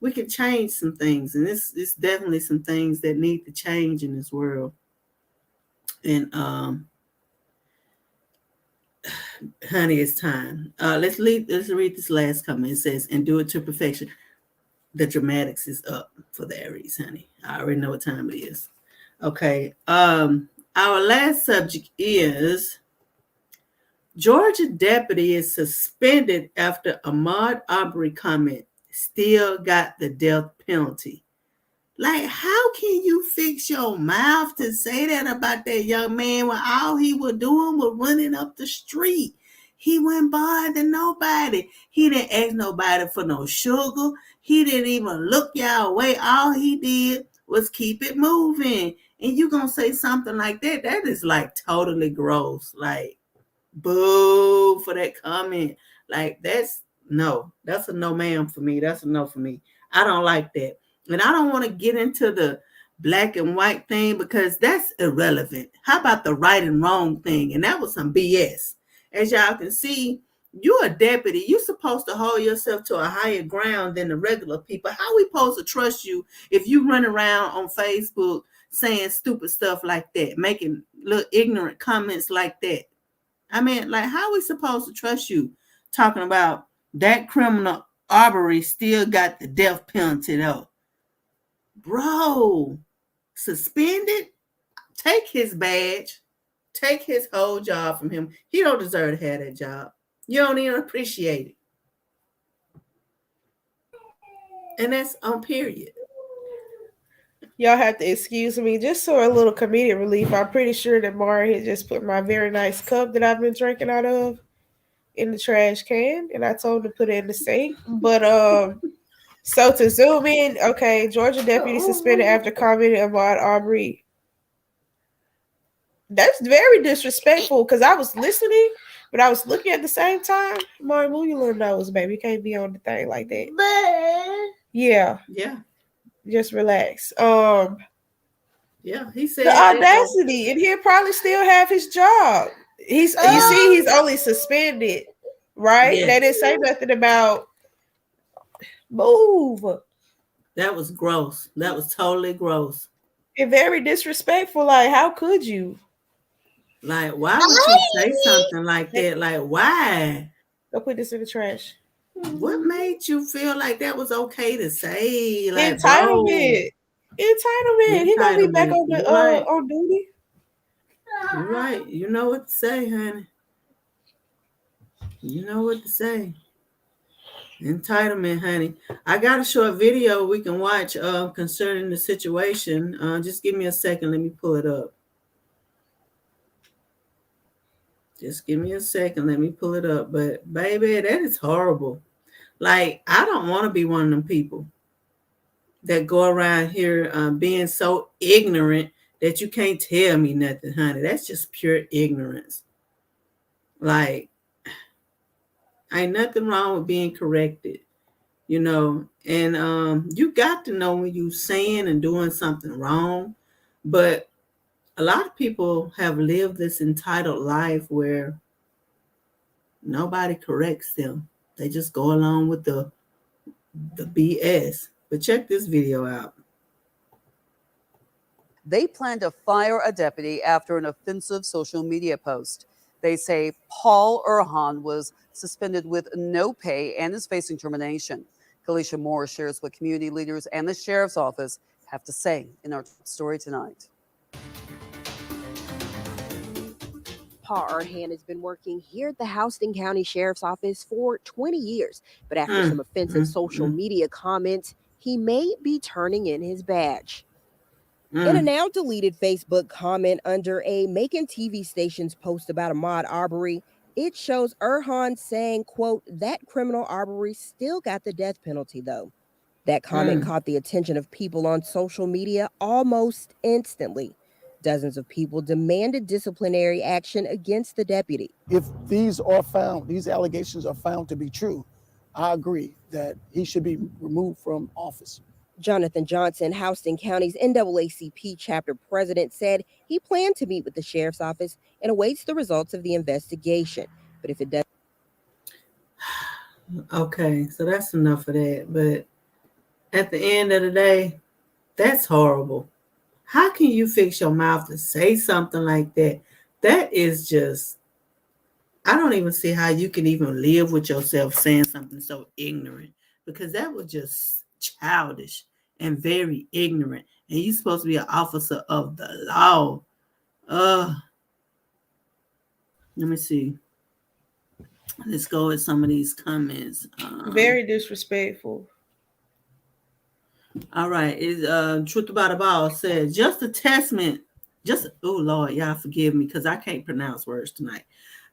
We can change some things, and it's definitely some things that need to change in this world. And honey, it's time. Let's read this last comment. It says, and do it to perfection. The dramatics is up for the Aries, honey. I already know what time it is. Okay. Our last subject is Georgia deputy is suspended after Ahmaud Arbery comment still got the death penalty. Like, how can you fix your mouth to say that about that young man when all he was doing was running up the street? He wasn't bothering nobody. He didn't ask nobody for no sugar. He didn't even look y'all way. All he did was keep it moving. And you gonna say something like that? That is like totally gross. Like, boo for that comment. Like, that's a no ma'am for me. That's a no for me. I don't like that. And I don't want to get into the black and white thing because that's irrelevant. How about the right and wrong thing? And that was some BS. As y'all can see, you're a deputy. You're supposed to hold yourself to a higher ground than the regular people. How are we supposed to trust you if you run around on Facebook saying stupid stuff like that, making little ignorant comments like that? I mean, like, how are we supposed to trust you talking about that criminal Arbery still got the death penalty though? Bro, suspended? Take his badge. Take his whole job from him. He don't deserve to have that job. You don't even appreciate it. And that's on period. Y'all have to excuse me just for a little comedic relief. I'm pretty sure that Mari had just put my very nice cup that I've been drinking out of in the trash can, and I told him to put it in the sink. But so to zoom in, okay, Georgia deputy suspended after commenting about Arbery. That's very disrespectful because I was listening, but I was looking at the same time. Mari, move your little nose, baby. You can't be on the thing like that. Yeah, just relax. Yeah, he said The audacity, and he'll probably still have his job. You see, he's only suspended, right? Yes. They didn't say nothing about move. That was gross. That was totally gross. And very disrespectful. Like, how could you? Like, why would you say something like that? Like, why? Go put this in the trash. What made you feel like that was okay to say? Like, Entitlement. Entitlement. He gonna be back on the on duty. You're right. You know what to say, honey. You know what to say. Entitlement, honey. I got a short video we can watch concerning the situation. Just give me a second. Let me pull it up. Just give me a second. Let me pull it up. But, baby, that is horrible. Like, I don't want to be one of them people that go around here being so ignorant that you can't tell me nothing, honey. That's just pure ignorance. Like, ain't nothing wrong with being corrected, you know. And you got to know when you're saying and doing something wrong. But a lot of people have lived this entitled life where nobody corrects them. They just go along with the BS. But check this video out. They plan to fire a deputy after an offensive social media post. They say Paul Erhan was suspended with no pay and is facing termination. Kalisha Moore shares what community leaders and the sheriff's office have to say in our story tonight. Paul Erhan has been working here at the Houston County Sheriff's Office for 20 years, but after some offensive social media comments, he may be turning in his badge. In a now deleted Facebook comment under a Macon TV station's post about Ahmaud Arbery, it shows Erhan saying, quote, "That criminal Arbery still got the death penalty, though." That comment caught the attention of people on social media almost instantly. Dozens of people demanded disciplinary action against the deputy. If these allegations are found to be true, I agree that he should be removed from office. Jonathan Johnson, Houston County's NAACP chapter president, said he planned to meet with the sheriff's office and awaits the results of the investigation. But if it does... Okay, so that's enough of that. But at the end of the day, that's horrible. How can you fix your mouth to say something like that? That is just, I don't even see how you can even live with yourself saying something so ignorant, because that was just childish and very ignorant. And you're supposed to be an officer of the law. Let me see. Let's go with some of these comments. Very disrespectful. All right. Truth About a Ball said, just a testament. Oh, Lord, y'all forgive me because I can't pronounce words tonight.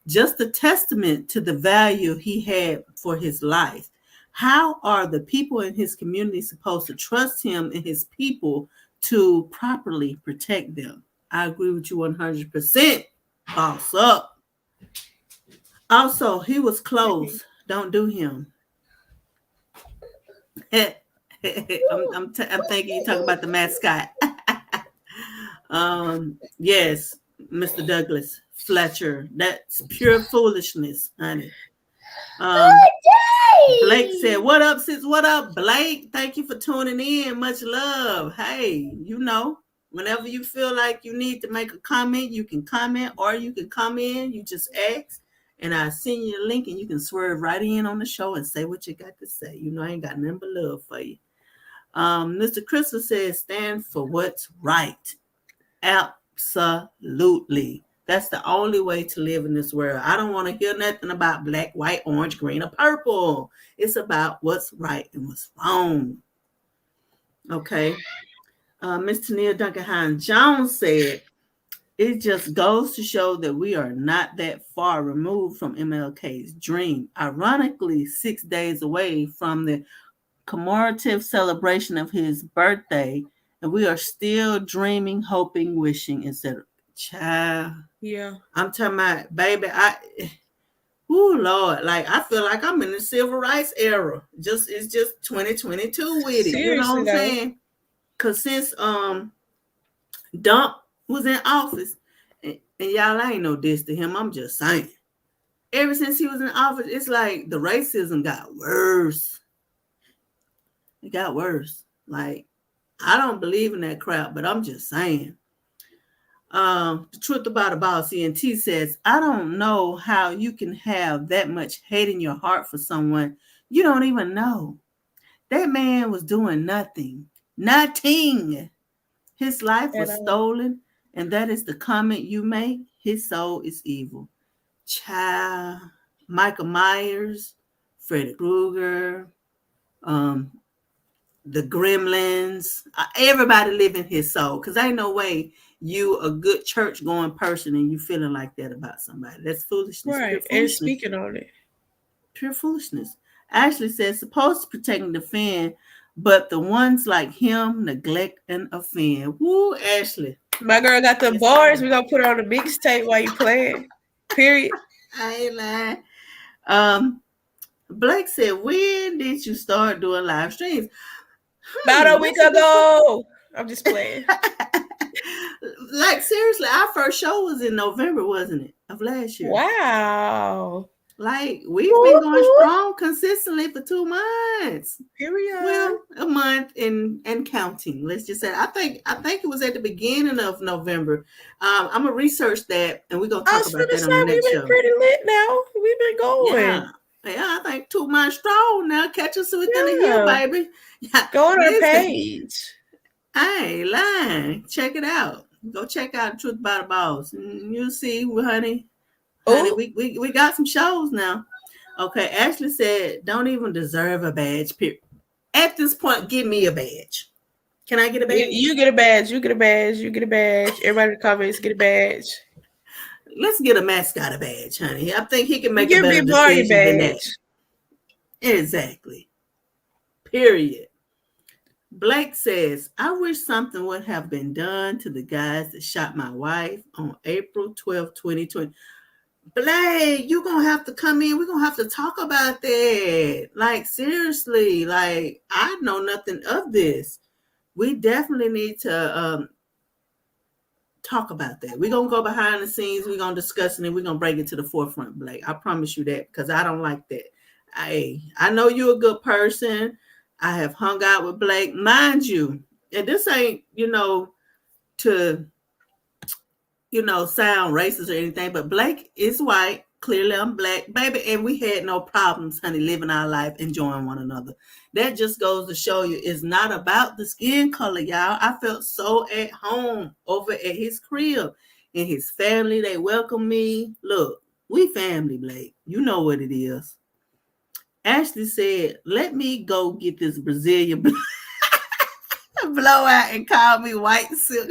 Just a testament to the value he had for his life. How are the people in his community supposed to trust him and his people to properly protect them? I agree with you 100%. Boss up. Also, he was close. Don't do him. I'm thinking you're talking about the mascot. Yes, Mr. Douglas Fletcher. That's pure foolishness, honey. Blake said, "What up, sis? What up, Blake? Thank you for tuning in. Much love. Hey, you know, whenever you feel like you need to make a comment, you can comment, or you can come in. You just ask, and I send you the link, and you can swerve right in on the show and say what you got to say. You know, I ain't got nothing but love for you." Mr. Crystal says, "Stand for what's right." Absolutely. That's the only way to live in this world. I don't want to hear nothing about black, white, orange, green, or purple. It's about what's right and what's wrong. Okay. Miss Tania Duncan Jones said, it just goes to show that we are not that far removed from MLK's dream. Ironically, 6 days away from the commemorative celebration of his birthday, and we are still dreaming, hoping, wishing, etc. Child. Yeah. I'm talking about, baby, Lord, like I feel like I'm in the civil rights era. It's just 2022 with it. Seriously, you know what I'm though. saying? Cause since Dump was in office, and y'all, I ain't no diss to him. I'm just saying. Ever since he was in office, it's like the racism got worse. It got worse. Like, I don't believe in that crap, but I'm just saying. The truth about CNT says, I don't know how you can have that much hate in your heart for someone you don't even know. That man was doing nothing. Nothing. His life was stolen, and that is the comment you make. His soul is evil. Child, Michael Myers, Freddy Krueger, the Gremlins, everybody live in his soul. Because ain't no way you a good church going person and you feeling like that about somebody. That's foolishness. Right. Foolishness. And speaking on it. Pure foolishness. Ashley says, supposed to protect and defend, but the ones like him neglect and offend. Woo, Ashley. My girl got the bars. We're gonna put her on the mixtape while you playing. Period. I ain't lying. Blake said, when did you start doing live streams? About a week ago. I'm just playing. Like, seriously, our first show was in November, wasn't it? Of last year. Wow. Like, we've been going strong consistently for 2 months. Period. Well, a month and counting. Let's just say, I think it was at the beginning of November. I'm gonna research that, and we're gonna talk about that on the next show. We've been pretty lit now. We've been going. Yeah, I think 2 months strong now. Catch us within a year, baby. Yeah. Go on our page. I ain't lying. Check it out. Go check out Truth About the Boss. You'll see, honey, we got some shows now. Okay, Ashley said, don't even deserve a badge, period. At this point, give me a badge. Can I get a badge? You get a badge. You get a badge. You get a badge. Everybody in the comments get a badge. Let's get a mascot a badge, honey. I think he can make a better decision than that. Exactly. Period. Blake says, I wish something would have been done to the guys that shot my wife on April 12, 2020. Blake, you're going to have to come in. We're going to have to talk about that. Like, seriously, like, I know nothing of this. We definitely need to talk about that. We're going to go behind the scenes. We're going to discuss it, and we're going to bring it to the forefront, Blake. I promise you that, because I don't like that. I know you're a good person. I have hung out with Blake, mind you, and this ain't, to, sound racist or anything, but Blake is white. Clearly, I'm black, baby, and we had no problems, honey, living our life, enjoying one another. That just goes to show you it's not about the skin color, y'all. I felt so at home over at his crib and his family. They welcomed me. Look, we family, Blake. You know what it is. Ashley said, let me go get this Brazilian blowout and call me white silk.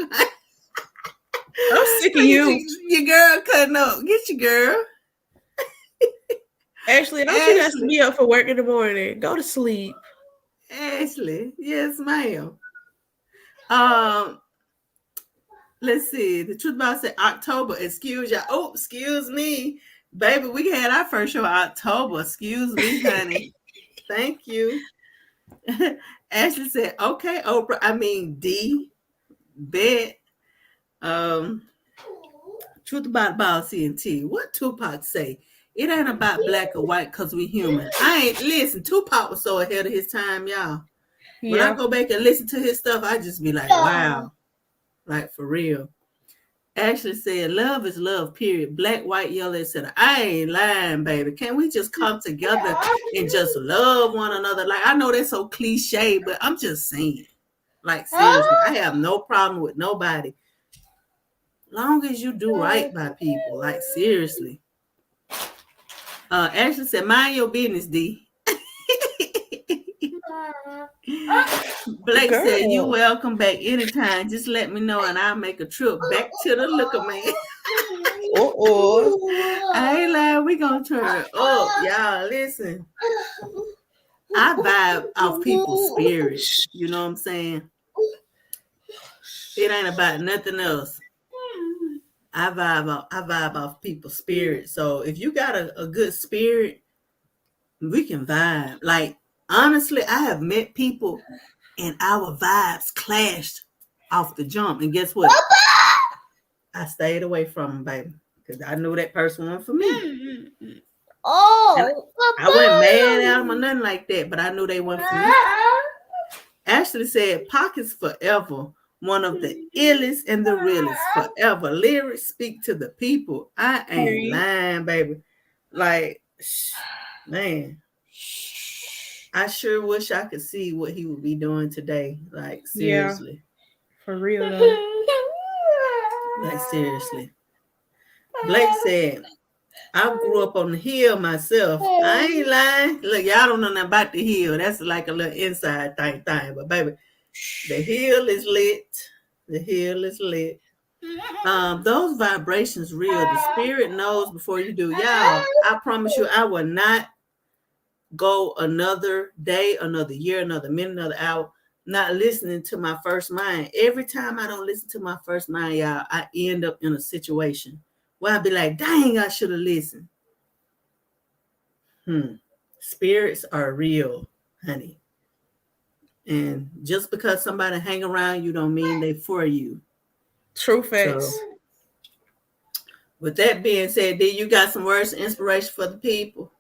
I'm sick of you. Your girl cutting up. Get your girl. Ashley, don't you have to be up for work in the morning? Go to sleep. Ashley, yes, ma'am. Let's see. The truth about said October. Excuse y'all. Oh, excuse me. Baby, we had our first show in October. Excuse me, honey. Thank you. Ashley said, okay, Oprah. I mean, D. Bet. Truth about CNT. What Tupac say? It ain't about black or white because we human. Listen, Tupac was so ahead of his time, y'all. When I go back and listen to his stuff, I just be like, wow. Like, for real. Ashley said, love is love, period. Black, white, yellow, etc. I ain't lying, baby. Can we just come together and just love one another? Like, I know that's so cliche, but I'm just saying. Like, seriously, I have no problem with nobody. Long as you do right by people. Like, seriously. Ashley said, mind your business, D. Blake Girl. said, "You welcome back anytime. Just let me know and I'll make a trip back to the liquor man." I ain't lying. We gonna turn up. Y'all, listen. I vibe off people's spirits. You know what I'm saying? It ain't about nothing else. I vibe off people's spirit. So if you got a good spirit, we can vibe. Like, honestly, I have met people and our vibes clashed off the jump. And guess what? I stayed away from them, baby. Because I knew that person wasn't for me. I wasn't mad at them or nothing like that, but I knew they weren't for me. Ashley said, Pockets forever. One of the illest and the realest forever. Lyrics speak to the people. I ain't lying, baby. Like, man, I sure wish I could see what he would be doing today. Like, seriously. Yeah, for real, though. Like, seriously. Blake said, I grew up on the hill myself. I ain't lying. Look, y'all don't know nothing about the hill. That's like a little inside thing. But, baby, the hill is lit. The hill is lit. Those vibrations real. The spirit knows before you do. Y'all, I promise you, I will not go another day, another year, another minute, another hour not listening to my first mind. Every time I don't listen to my first mind, y'all, I end up in a situation where I'd be like, dang, I should have listened. Spirits are real, honey. And just because somebody hang around you don't mean they for you. True facts. So, with that being said, D, you got some words of inspiration for the people?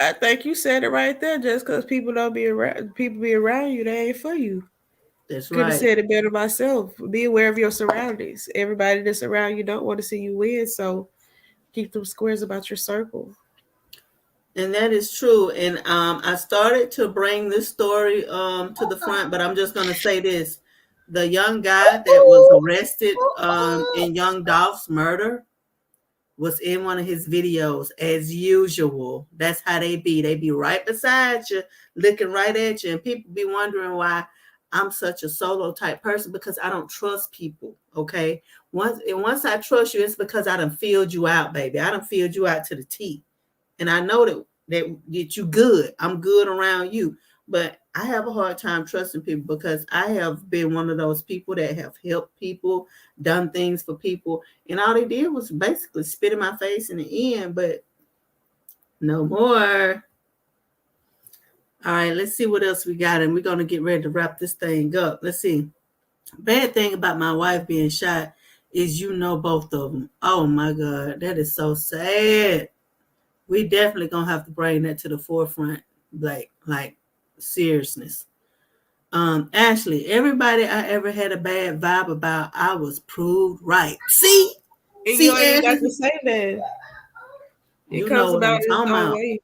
I think you said it right there. Just because people be around you, they ain't for you. That's right. right. Could have said it better myself. Be aware of your surroundings. Everybody that's around you don't want to see you win, so keep them squares about your circle. And that is true. And I started to bring this story to the front, but I'm just going to say this. The young guy that was arrested in Young Dolph's murder was in one of his videos as usual. That's how they be. They be right beside you, looking right at you. And people be wondering why I'm such a solo type person, because I don't trust people, okay? Once I trust you, it's because I done filled you out, baby. I done filled you out to the T. And I know that you good. I'm good around you. But I have a hard time trusting people because I have been one of those people that have helped people, done things for people. And all they did was basically spit in my face in the end, but no more. All right, let's see what else we got. And we're going to get ready to wrap this thing up. Let's see. Bad thing about my wife being shot is both of them. Oh, my God. That is so sad. We definitely going to have to bring that to the forefront, like seriousness. Ashley, everybody I ever had a bad vibe about, I was proved right. See? And See, you ain't got Ashley? to say that. You It know comes what about I'm its talking own about. way.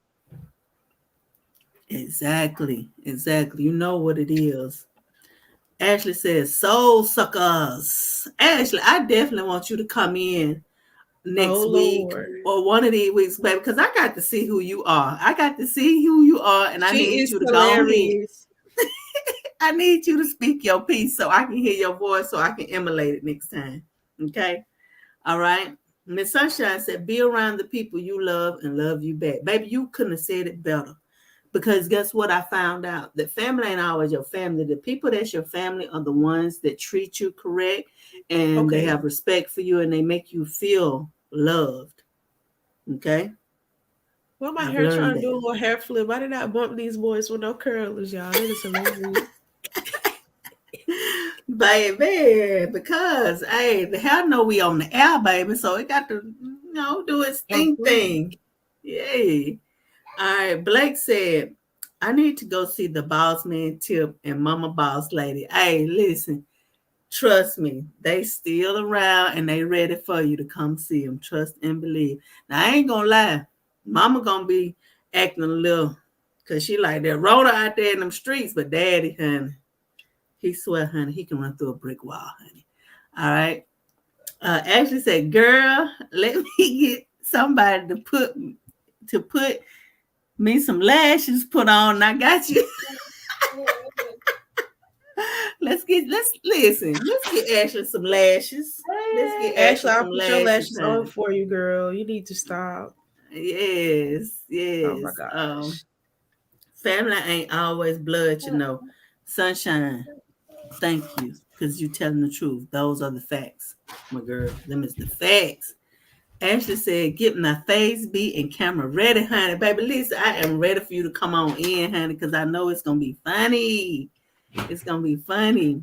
Exactly. You know what it is. Ashley says, soul suckers. Ashley, I definitely want you to come in next week or one of these weeks, baby, because I got to see who you are. And I need you to go ahead. I need you to speak your piece so I can hear your voice so I can emulate it next time. Okay? All right? Miss Sunshine said, be around the people you love and love you back. Baby, you couldn't have said it better. Because guess what I found out? That family ain't always your family. The people that's your family are the ones that treat you correct and they have respect for you and they make you feel loved. Okay? Well, my hair trying to do a little hair flip. I did not bump these boys with no curlers, y'all. That is amazing. Baby, because the hair know we on the air, baby, so it got to do its thing. Yay. All right, Blake said, I need to go see the Boss Man Tip and Mama Boss Lady. Hey, listen, trust me, they still around and they ready for you to come see them. Trust and believe. Now, I ain't gonna lie, Mama gonna be acting a little, because she like that Rhoda out there in them streets, but Daddy, honey, he swear, honey, he can run through a brick wall, honey. All right. Ashley said, girl, let me get somebody to put me some lashes put on. I got you. Let's get Ashley some lashes. Let's get Ashley, Ashley I'll some put your lashes on honey. for you, girl. You need to stop. Yes. Oh my gosh. Family ain't always blood, you know. Sunshine, thank you, because you telling the truth. Those are the facts, my girl. Them is the facts. Ashley said, get my face beat and camera ready, honey. Baby, listen, I am ready for you to come on in, honey, because I know it's going to be funny. It's going to be funny.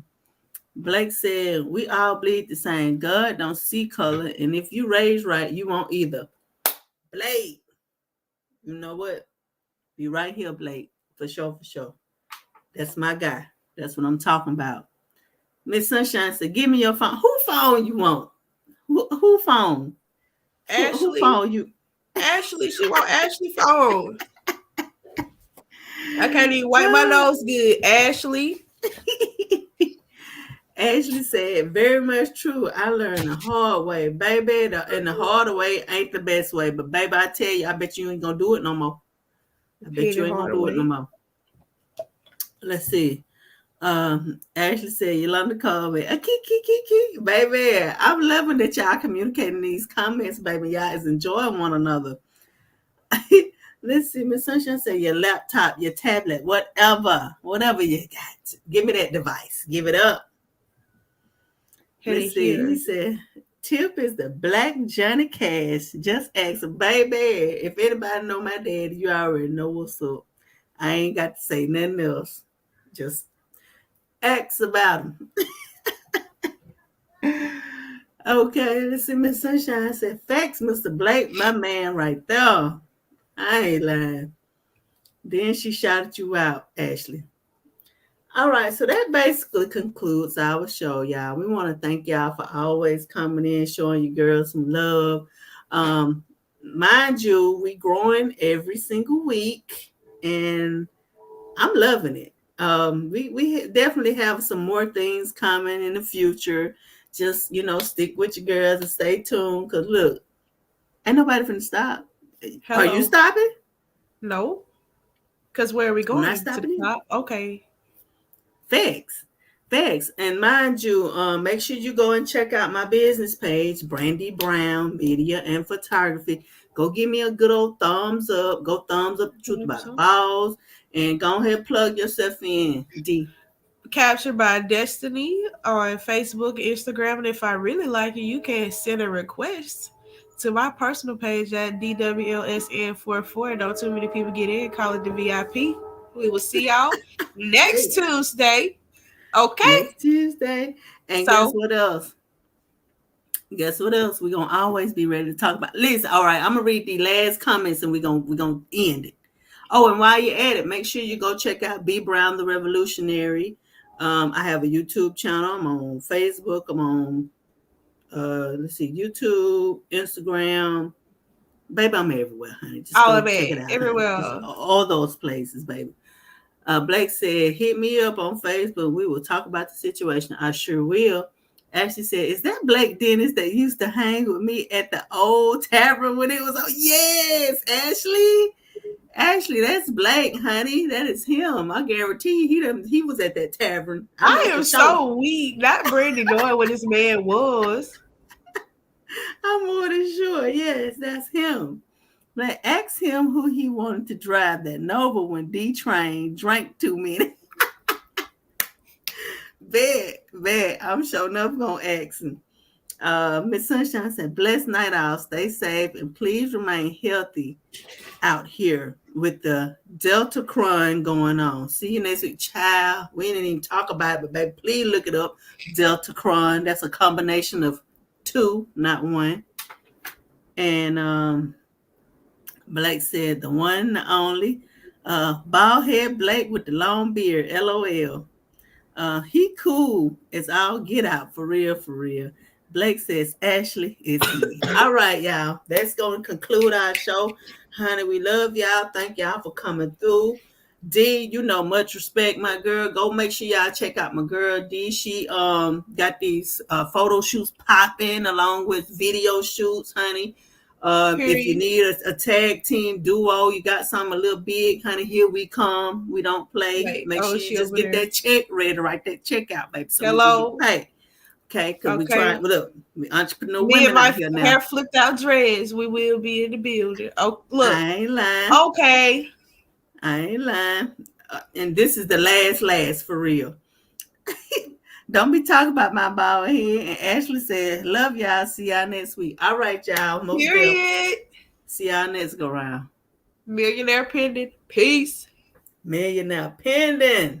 Blake said, we all bleed the same. God don't see color, and if you raise right, you won't either. Blake, you know what? Be right here, Blake. For sure, for sure. That's my guy. That's what I'm talking about. Miss Sunshine said, give me your phone. Who phone you want? Who phone? Ashley. Who phone you? Ashley, she want Ashley phone. I can't even wipe my nose good. Ashley. Ashley said, very much true. I learned the hard way, baby. And the harder way ain't the best way. But, baby, I tell you, I bet you ain't going to do it no more. I bet you ain't going to do it no more. Let's see. Ashley said, Yolanda called me. Baby, I'm loving that y'all communicating these comments, baby. Y'all is enjoying one another. Let's see. Miss Sunshine said, your laptop, your tablet, whatever you got. Give me that device. Give it up. Let's see. He said, Tip is the Black Johnny Cash. Just ask him, baby. If anybody know my daddy, you already know what's up. I ain't got to say nothing else. Just ask about him. Okay, let's see. Miss Sunshine said, facts, Mr. Blake, my man right there. I ain't lying. Then she shouted you out, Ashley. All right, so that basically concludes our show, y'all. We want to thank y'all for always coming in, showing you girls some love. Mind you, we growing every single week, and I'm loving it. We definitely have some more things coming in the future. Just, stick with your girls and stay tuned, because look, ain't nobody finna stop. Hello. Are you stopping? No. Because where are we going? I'm not stopping you. Okay. Facts. And mind you, make sure you go and check out my business page, Brandy Brown Media and Photography. Go give me a good old thumbs up. Go thumbs up the Truth About the Balls. And go ahead and plug yourself in, D. Captured by Destiny on Facebook, Instagram. And if I really like you can send a request to my personal page at DWLSN44. Don't too many people get in. Call it the VIP. We will see y'all next Tuesday. Okay. Next Tuesday. And guess what else? We're going to always be ready to talk about. Listen, all right, I'm going to read the last comments and we're going to end it. Oh, and while you're at it, make sure you go check out B. Brown the Revolutionary. I have a YouTube channel. I'm on Facebook. I'm on, YouTube, Instagram. Baby, I'm everywhere, honey. Just all go of check it. it out. Everywhere. All those places, baby. Blake said, hit me up on Facebook. We will talk about the situation. I sure will. Ashley said, is that Blake Dennis that used to hang with me at the old tavern when it was on? Yes, Ashley, that's Blake, honey. That is him. I guarantee he was at that tavern. I am so weak. Not Brandy knowing what this man was. I'm more than sure. Yes, that's him. Like, ask him who he wanted to drive that Nova when D-Train drank too many. Bet. I'm sure enough gonna ask him. Miss Sunshine said, blessed night all. Stay safe and please remain healthy out here with the Delta Cron going on. See you next week, child. We didn't even talk about it, but baby, please look it up. Delta Cron. That's a combination of 2, not 1. And Blake said, the one, the only, bald head Blake with the long beard, LOL. He cool as all get out, for real. Blake says, Ashley is me. All right, y'all. That's going to conclude our show. Honey, we love y'all. Thank y'all for coming through. D, much respect, my girl. Go make sure y'all check out my girl, D. She got these photo shoots popping along with video shoots, honey. If you need a tag team duo, you got something a little big, honey, here we come. We don't play. Wait, Make sure you just get that check ready, write that check out, baby. So hello. Hey. Okay, because we trying, look, we entrepreneur Me women and my out here now. hair flipped out dreads. We will be in the building. Oh, look. I ain't lying. Okay. I ain't lying. And this is the last for real. Don't be talking about my bald head. And Ashley said, love y'all. See y'all next week. All right, y'all. Period. See y'all next go round. Millionaire pendant. Peace. Millionaire pendant.